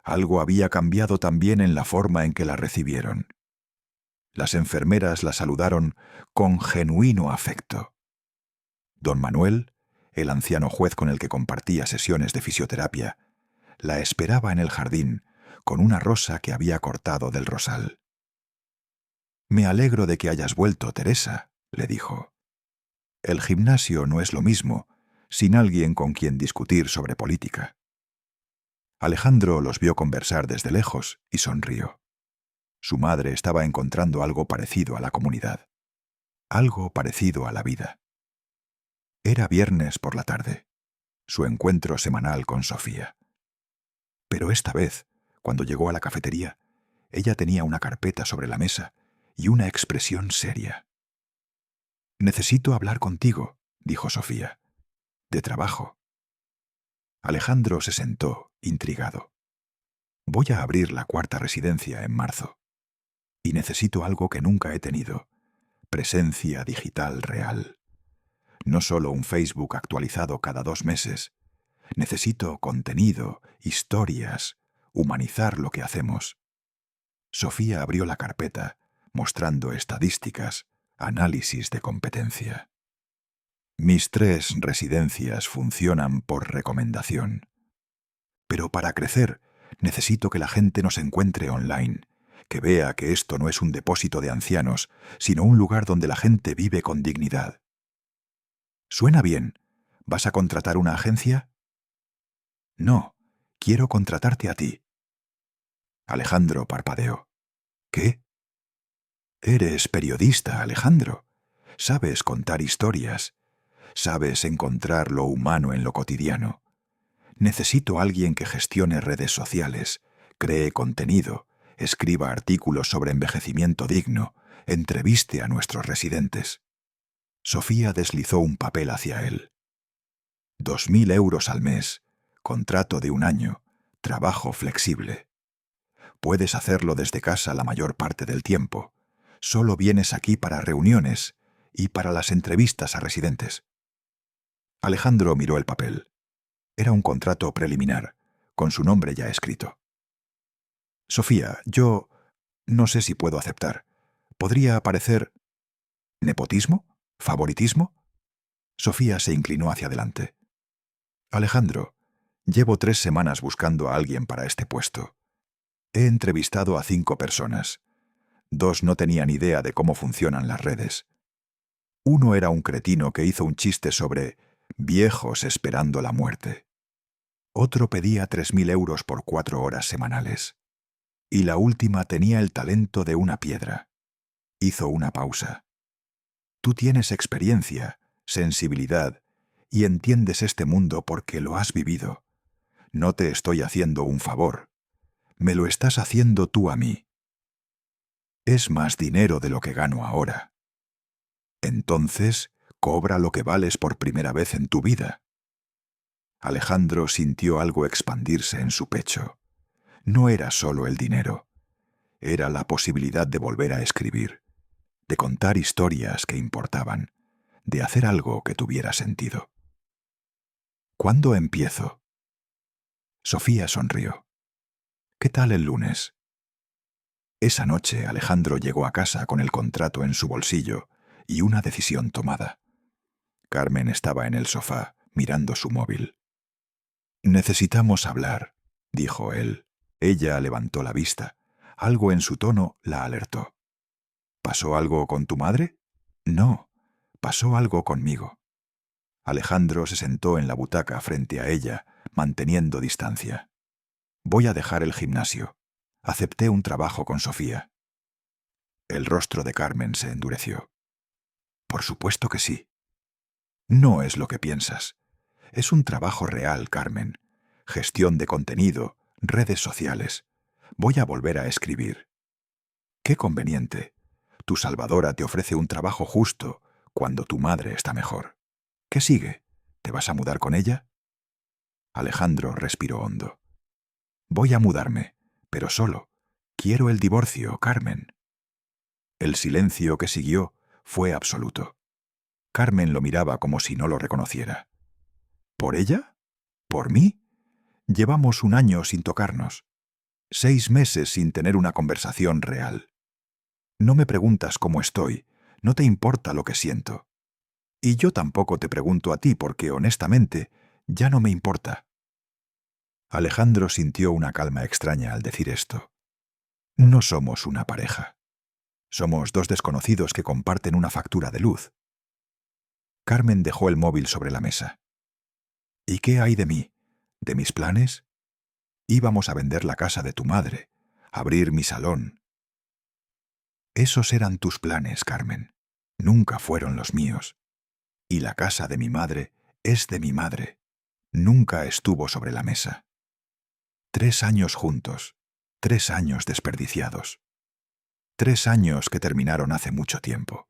[SPEAKER 1] algo había cambiado también en la forma en que la recibieron. Las enfermeras la saludaron con genuino afecto. Don Manuel, el anciano juez con el que compartía sesiones de fisioterapia, la esperaba en el jardín con una rosa que había cortado del rosal. «Me alegro de que hayas vuelto, Teresa», le dijo. «El gimnasio no es lo mismo sin alguien con quien discutir sobre política». Alejandro los vio conversar desde lejos y sonrió. Su madre estaba encontrando algo parecido a la comunidad, algo parecido a la vida. Era viernes por la tarde, su encuentro semanal con Sofía. Pero esta vez, cuando llegó a la cafetería, ella tenía una carpeta sobre la mesa y una expresión seria. «Necesito hablar contigo», dijo Sofía. «De trabajo». Alejandro se sentó, intrigado. «Voy a abrir la 4ª residencia en marzo. Y necesito algo que nunca he tenido: presencia digital real. No solo un Facebook actualizado cada 2 meses. Necesito contenido, historias, humanizar lo que hacemos». Sofía abrió la carpeta, mostrando estadísticas, análisis de competencia. «Mis 3 residencias funcionan por recomendación. Pero para crecer Necesito que la gente nos encuentre online, que vea que esto no es un depósito de ancianos, sino un lugar donde la gente vive con dignidad. Suena bien. ¿Vas a contratar una agencia? No, quiero contratarte a ti. Alejandro parpadeó. ¿Qué? Eres periodista, Alejandro. Sabes contar historias. Sabes encontrar lo humano en lo cotidiano. Necesito a alguien que gestione redes sociales, cree contenido, escriba artículos sobre envejecimiento digno, entreviste a nuestros residentes. Sofía deslizó un papel hacia él. 2.000 euros al mes, contrato de 1 año, trabajo flexible. Puedes hacerlo desde casa la mayor parte del tiempo. Solo vienes aquí para reuniones y para las entrevistas a residentes. Alejandro miró el papel. Era un contrato preliminar, con su nombre ya escrito. Sofía, yo no sé si puedo aceptar. ¿Podría parecer nepotismo? ¿Favoritismo? Sofía se inclinó hacia adelante. Alejandro, llevo 3 semanas buscando a alguien para este puesto. He entrevistado a 5 personas. 2 no tenían idea de cómo funcionan las redes. Uno era un cretino que hizo un chiste sobre viejos esperando la muerte. Otro pedía 3.000 euros por 4 horas semanales. Y la última tenía el talento de una piedra. Hizo una pausa. Tú tienes experiencia, sensibilidad, y entiendes este mundo porque lo has vivido. No te estoy haciendo un favor. Me lo estás haciendo tú a mí. Es más dinero de lo que gano ahora. Entonces, cobra lo que vales por primera vez en tu vida. Alejandro sintió algo expandirse en su pecho. No era solo el dinero. Era la posibilidad de volver a escribir, de contar historias que importaban, de hacer algo que tuviera sentido. ¿Cuándo empiezo? Sofía sonrió. ¿Qué tal el lunes? Esa noche Alejandro llegó a casa con el contrato en su bolsillo y una decisión tomada. Carmen estaba en el sofá, mirando su móvil. Necesitamos hablar, dijo él. Ella levantó la vista. Algo en su tono la alertó. ¿Pasó algo con tu madre? No, pasó algo conmigo. Alejandro se sentó en la butaca frente a ella, manteniendo distancia. Voy a dejar el gimnasio. Acepté un trabajo con Sofía. El rostro de Carmen se endureció. Por supuesto que sí. No es lo que piensas. Es un trabajo real, Carmen. Gestión de contenido, redes sociales. Voy a volver a escribir. Qué conveniente. Tu salvadora te ofrece un trabajo justo cuando tu madre está mejor. ¿Qué sigue? ¿Te vas a mudar con ella? Alejandro respiró hondo. Voy a mudarme, pero solo. Quiero el divorcio, Carmen. El silencio que siguió fue absoluto. Carmen lo miraba como si no lo reconociera. ¿Por ella? ¿Por mí? Llevamos 1 año sin tocarnos. 6 meses sin tener una conversación real. No me preguntas cómo estoy, no te importa lo que siento. Y yo tampoco te pregunto a ti porque, honestamente, ya no me importa. Alejandro sintió una calma extraña al decir esto. No somos una pareja. Somos 2 desconocidos que comparten una factura de luz. Carmen dejó el móvil sobre la mesa. ¿Y qué hay de mí? ¿De mis planes? Íbamos a vender la casa de tu madre, abrir mi salón. Esos eran tus planes, Carmen. Nunca fueron los míos. Y la casa de mi madre es de mi madre. Nunca estuvo sobre la mesa. 3 años juntos, 3 años desperdiciados. 3 años que terminaron hace mucho tiempo.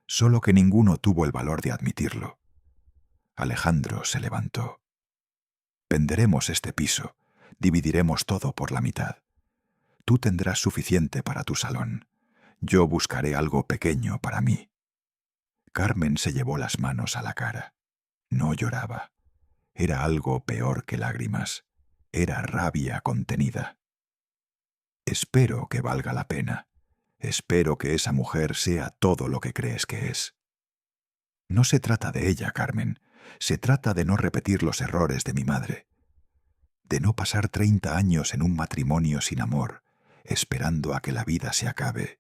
[SPEAKER 1] Solo que ninguno tuvo el valor de admitirlo. Alejandro se levantó. Venderemos este piso, dividiremos todo por la mitad. Tú tendrás suficiente para tu salón. Yo buscaré algo pequeño para mí. Carmen se llevó las manos a la cara. No lloraba. Era algo peor que lágrimas. Era rabia contenida. Espero que valga la pena. Espero que esa mujer sea todo lo que crees que es. No se trata de ella, Carmen. Se trata de no repetir los errores de mi madre. de no pasar 30 años en un matrimonio sin amor, esperando a que la vida se acabe.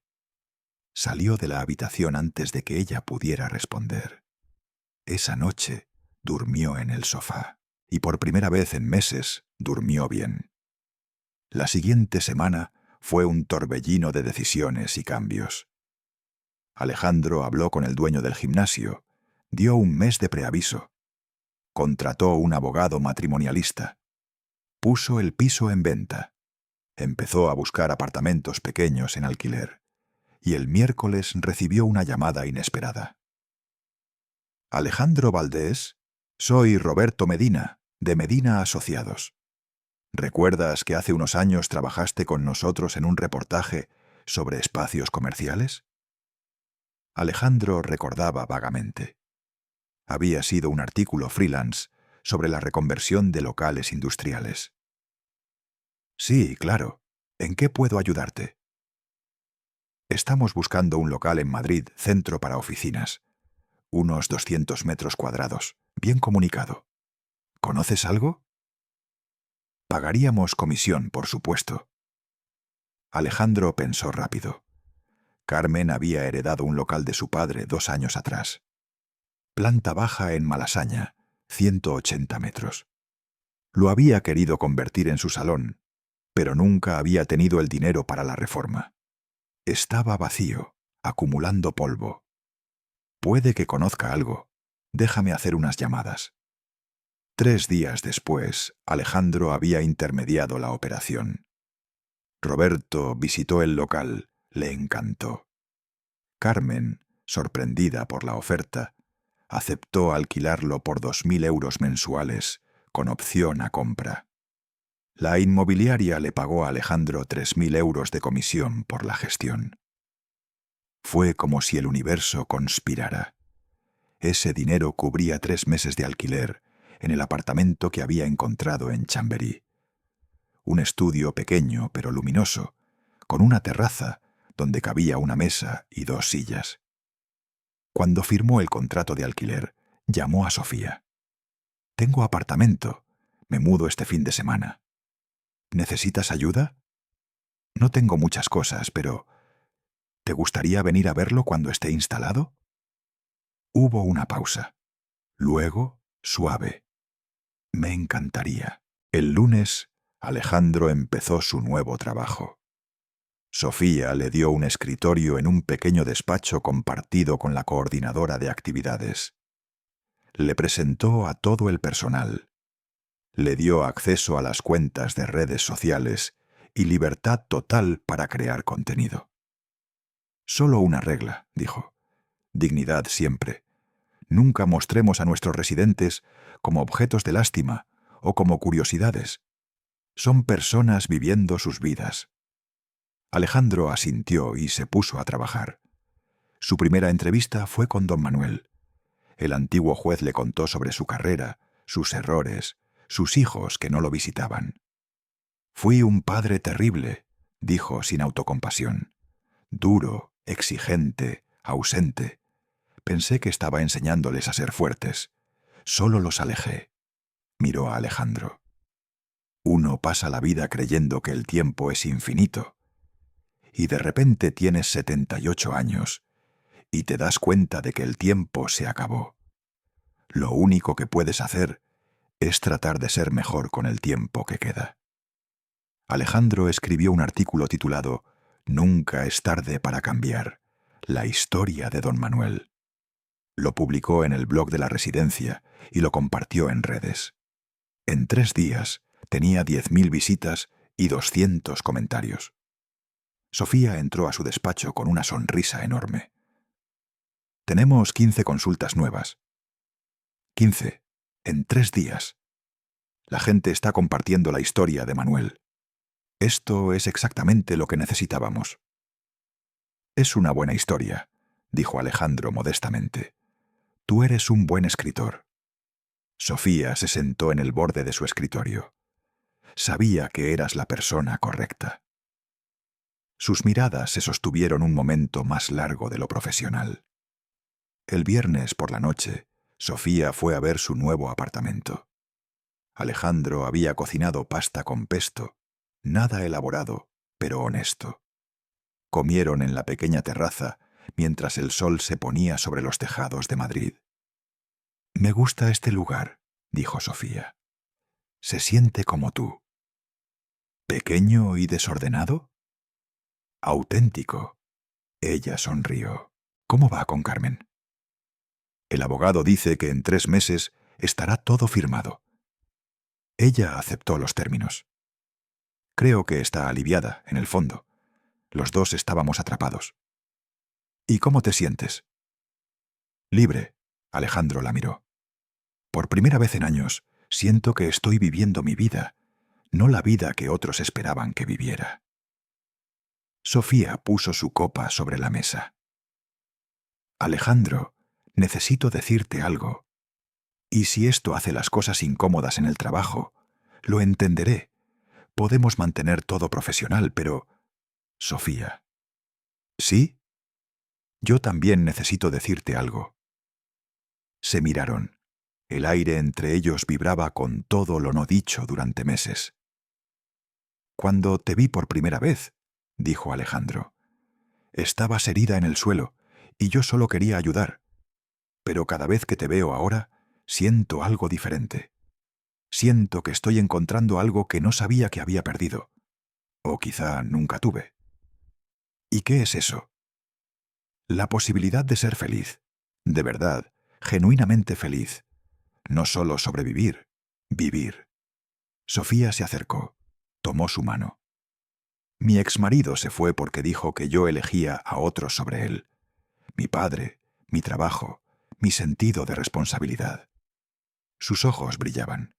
[SPEAKER 1] Salió de la habitación antes de que ella pudiera responder. Esa noche durmió en el sofá, y por primera vez en meses durmió bien. La siguiente semana fue un torbellino de decisiones y cambios. Alejandro habló con el dueño del gimnasio, dio un mes de preaviso, contrató un abogado matrimonialista, puso el piso en venta, empezó a buscar apartamentos pequeños en alquiler, y el miércoles recibió una llamada inesperada. Alejandro Valdés, soy Roberto Medina, de Medina Asociados. ¿Recuerdas que hace unos años trabajaste con nosotros en un reportaje sobre espacios comerciales? Alejandro recordaba vagamente. Había sido un artículo freelance sobre la reconversión de locales industriales. Sí, claro. ¿En qué puedo ayudarte? Estamos buscando un local en Madrid, centro para oficinas. Unos 200 metros cuadrados, bien comunicado. ¿Conoces algo? Pagaríamos comisión, por supuesto. Alejandro pensó rápido. Carmen había heredado un local de su padre 2 años atrás. Planta baja en Malasaña, 180 metros. Lo había querido convertir en su salón, pero nunca había tenido el dinero para la reforma. Estaba vacío, acumulando polvo. Puede que conozca algo. Déjame hacer unas llamadas. 3 días después, Alejandro había intermediado la operación. Roberto visitó el local, le encantó. Carmen, sorprendida por la oferta, aceptó alquilarlo por 2.000 euros mensuales, con opción a compra. La inmobiliaria le pagó a Alejandro 3.000 euros de comisión por la gestión. Fue como si el universo conspirara. Ese dinero cubría 3 meses de alquiler en el apartamento que había encontrado en Chamberí. Un estudio pequeño pero luminoso, con una terraza donde cabía una mesa y 2 sillas. Cuando firmó el contrato de alquiler, llamó a Sofía. «Tengo apartamento. Me mudo este fin de semana. ¿Necesitas ayuda? No tengo muchas cosas, pero ¿te gustaría venir a verlo cuando esté instalado?» Hubo una pausa. Luego, suave. «Me encantaría». El lunes, Alejandro empezó su nuevo trabajo. Sofía le dio un escritorio en un pequeño despacho compartido con la coordinadora de actividades. Le presentó a todo el personal. Le dio acceso a las cuentas de redes sociales y libertad total para crear contenido. «Solo una regla», dijo. «Dignidad siempre. Nunca mostremos a nuestros residentes como objetos de lástima o como curiosidades. Son personas viviendo sus vidas». Alejandro asintió y se puso a trabajar. Su primera entrevista fue con don Manuel. El antiguo juez le contó sobre su carrera, sus errores, sus hijos que no lo visitaban. «Fui un padre terrible», dijo sin autocompasión. «Duro, exigente, ausente. Pensé que estaba enseñándoles a ser fuertes. Solo los alejé». Miró a Alejandro. «Uno pasa la vida creyendo que el tiempo es infinito. Y de repente tienes 78 años y te das cuenta de que el tiempo se acabó. Lo único que puedes hacer es tratar de ser mejor con el tiempo que queda». Alejandro escribió un artículo titulado «Nunca es tarde para cambiar. La historia de don Manuel». Lo publicó en el blog de la residencia y lo compartió en redes. En 3 días tenía 10.000 visitas y 200 comentarios. Sofía entró a su despacho con una sonrisa enorme. «Tenemos 15 consultas nuevas». 15, en 3 días. La gente está compartiendo la historia de Manuel. Esto es exactamente lo que necesitábamos. «Es una buena historia», dijo Alejandro modestamente. «Tú eres un buen escritor». Sofía se sentó en el borde de su escritorio. Sabía que eras la persona correcta. Sus miradas se sostuvieron un momento más largo de lo profesional. El viernes por la noche, Sofía fue a ver su nuevo apartamento. Alejandro había cocinado pasta con pesto, nada elaborado, pero honesto. Comieron en la pequeña terraza mientras el sol se ponía sobre los tejados de Madrid. «Me gusta este lugar», dijo Sofía. «Se siente como tú». «¿Pequeño y desordenado?» «Auténtico». Ella sonrió. «¿Cómo va con Carmen?» «El abogado dice que en 3 meses estará todo firmado». Ella aceptó los términos. Creo que está aliviada, en el fondo. Los dos estábamos atrapados. «¿Y cómo te sientes?» «Libre», Alejandro la miró. «Por primera vez en años, siento que estoy viviendo mi vida, no la vida que otros esperaban que viviera». Sofía puso su copa sobre la mesa. «Alejandro, necesito decirte algo. Y si esto hace las cosas incómodas en el trabajo, lo entenderé. Podemos mantener todo profesional, pero...» «Sofía». «¿Sí? Yo también necesito decirte algo». Se miraron. El aire entre ellos vibraba con todo lo no dicho durante meses. «Cuando te vi por primera vez», dijo Alejandro, «estabas herida en el suelo y yo solo quería ayudar. Pero cada vez que te veo ahora, siento algo diferente. Siento que estoy encontrando algo que no sabía que había perdido. O quizá nunca tuve». «¿Y qué es eso?» «La posibilidad de ser feliz. De verdad, genuinamente feliz. No solo sobrevivir, vivir». Sofía se acercó, tomó su mano. «Mi exmarido se fue porque dijo que yo elegía a otros sobre él. Mi padre, mi trabajo, mi sentido de responsabilidad». Sus ojos brillaban.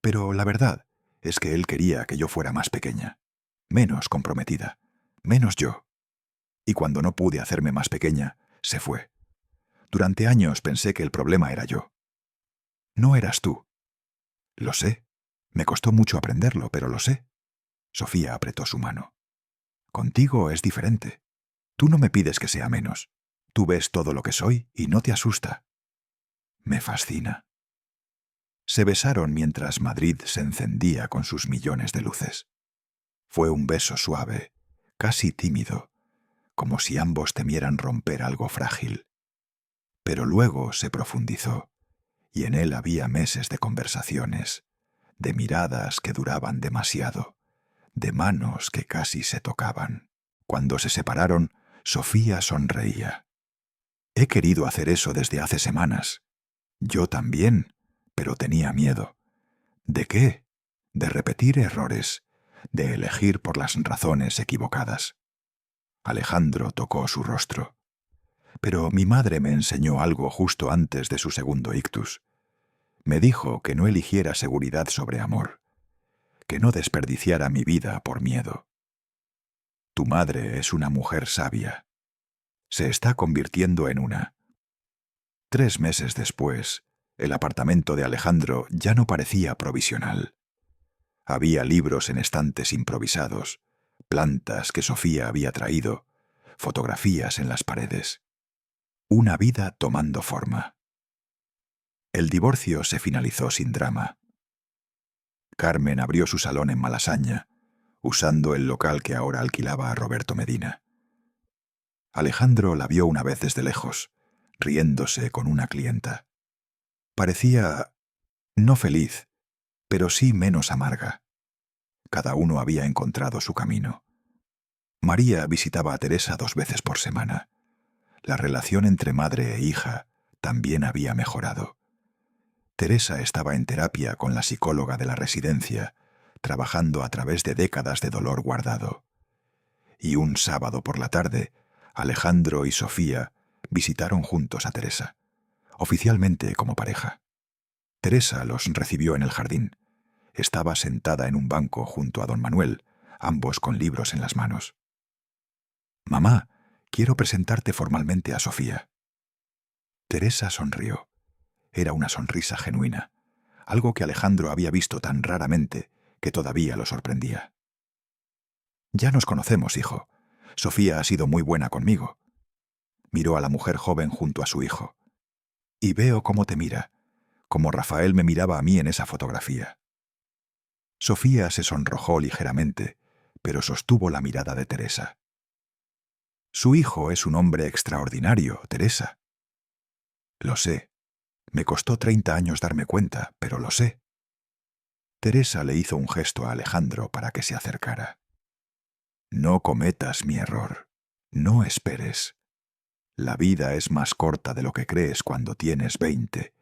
[SPEAKER 1] «Pero la verdad es que él quería que yo fuera más pequeña, menos comprometida, menos yo. Y cuando no pude hacerme más pequeña, se fue. Durante años pensé que el problema era yo. No eras tú». «Lo sé. Me costó mucho aprenderlo, pero lo sé». Sofía apretó su mano. «Contigo es diferente. Tú no me pides que sea menos. Tú ves todo lo que soy y no te asusta». «Me fascina». Se besaron mientras Madrid se encendía con sus millones de luces. Fue un beso suave, casi tímido, como si ambos temieran romper algo frágil. Pero luego se profundizó, y en él había meses de conversaciones, de miradas que duraban demasiado, de manos que casi se tocaban. Cuando se separaron, Sofía sonreía. «He querido hacer eso desde hace semanas. Yo también, pero tenía miedo». «¿De qué?» «De repetir errores, de elegir por las razones equivocadas». Alejandro tocó su rostro. «Pero mi madre me enseñó algo justo antes de su segundo ictus. Me dijo que no eligiera seguridad sobre amor, que no desperdiciara mi vida por miedo. Tu madre es una mujer sabia. Se está convirtiendo en una». 3 meses después, el apartamento de Alejandro ya no parecía provisional. Había libros en estantes improvisados, plantas que Sofía había traído, fotografías en las paredes. Una vida tomando forma. El divorcio se finalizó sin drama. Carmen abrió su salón en Malasaña, usando el local que ahora alquilaba a Roberto Medina. Alejandro la vio una vez desde lejos, riéndose con una clienta. Parecía no feliz, pero sí menos amarga. Cada uno había encontrado su camino. María visitaba a Teresa 2 veces por semana. La relación entre madre e hija también había mejorado. Teresa estaba en terapia con la psicóloga de la residencia, trabajando a través de décadas de dolor guardado. Y un sábado por la tarde, Alejandro y Sofía visitaron juntos a Teresa, oficialmente como pareja. Teresa los recibió en el jardín. Estaba sentada en un banco junto a don Manuel, ambos con libros en las manos. «Mamá, quiero presentarte formalmente a Sofía». Teresa sonrió. Era una sonrisa genuina, algo que Alejandro había visto tan raramente que todavía lo sorprendía. «Ya nos conocemos, hijo. Sofía ha sido muy buena conmigo». Miró a la mujer joven junto a su hijo. «Y veo cómo te mira, como Rafael me miraba a mí en esa fotografía. Sofía se sonrojó ligeramente, pero sostuvo la mirada de Teresa. Su hijo es un hombre extraordinario, Teresa. Lo sé. Me costó 30 años darme cuenta, pero lo sé. Teresa le hizo un gesto a Alejandro para que se acercara. No cometas mi error. No esperes. La vida es más corta de lo que crees cuando tienes 20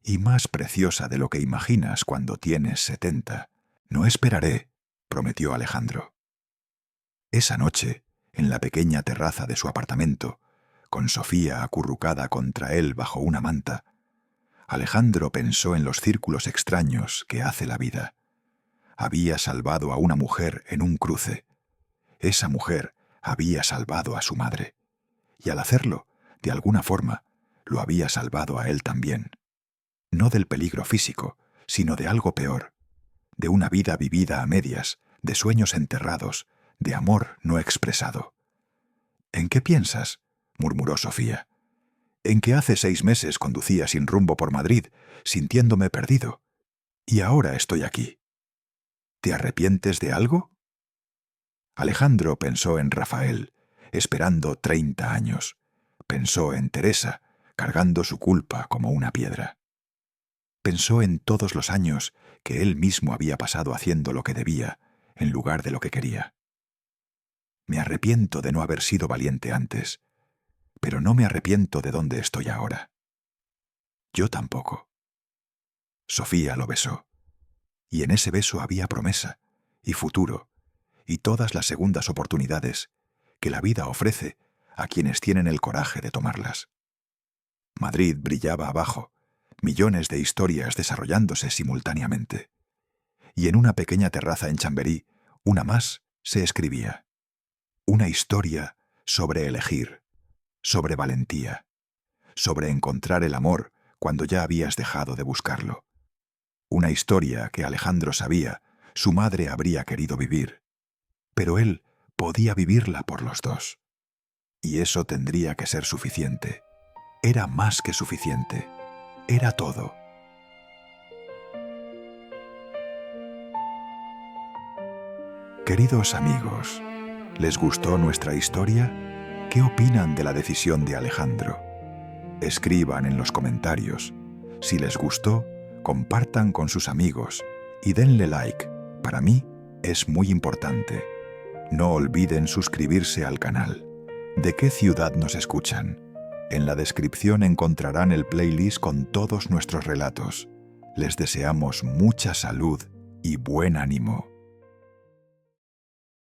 [SPEAKER 1] y más preciosa de lo que imaginas cuando tienes 70. No esperaré, prometió Alejandro. Esa noche, en la pequeña terraza de su apartamento, con Sofía acurrucada contra él bajo una manta, Alejandro pensó en los círculos extraños que hace la vida. Había salvado a una mujer en un cruce. Esa mujer había salvado a su madre. Y al hacerlo, de alguna forma, lo había salvado a él también. No del peligro físico, sino de algo peor. De una vida vivida a medias, de sueños enterrados, de amor no expresado. ¿En qué piensas?, murmuró Sofía. En que hace 6 meses conducía sin rumbo por Madrid, sintiéndome perdido. Y ahora estoy aquí. ¿Te arrepientes de algo? Alejandro pensó en Rafael, esperando 30 años. Pensó en Teresa, cargando su culpa como una piedra. Pensó en todos los años que él mismo había pasado haciendo lo que debía, en lugar de lo que quería. Me arrepiento de no haber sido valiente antes, pero no me arrepiento de dónde estoy ahora. Yo tampoco. Sofía lo besó, y en ese beso había promesa, y futuro, y todas las segundas oportunidades que la vida ofrece a quienes tienen el coraje de tomarlas. Madrid brillaba abajo, millones de historias desarrollándose simultáneamente. Y en una pequeña terraza en Chamberí, una más se escribía. Una historia sobre elegir, sobre valentía, sobre encontrar el amor cuando ya habías dejado de buscarlo. Una historia que Alejandro sabía su madre habría querido vivir, pero él podía vivirla por los dos. Y eso tendría que ser suficiente. Era más que suficiente. Era todo. Queridos amigos, ¿les gustó nuestra historia? ¿Qué opinan de la decisión de Alejandro? Escriban en los comentarios. Si les gustó, compartan con sus amigos y denle like. Para mí es muy importante. No olviden suscribirse al canal. ¿De qué ciudad nos escuchan? En la descripción encontrarán el playlist con todos nuestros relatos. Les deseamos mucha salud y buen ánimo.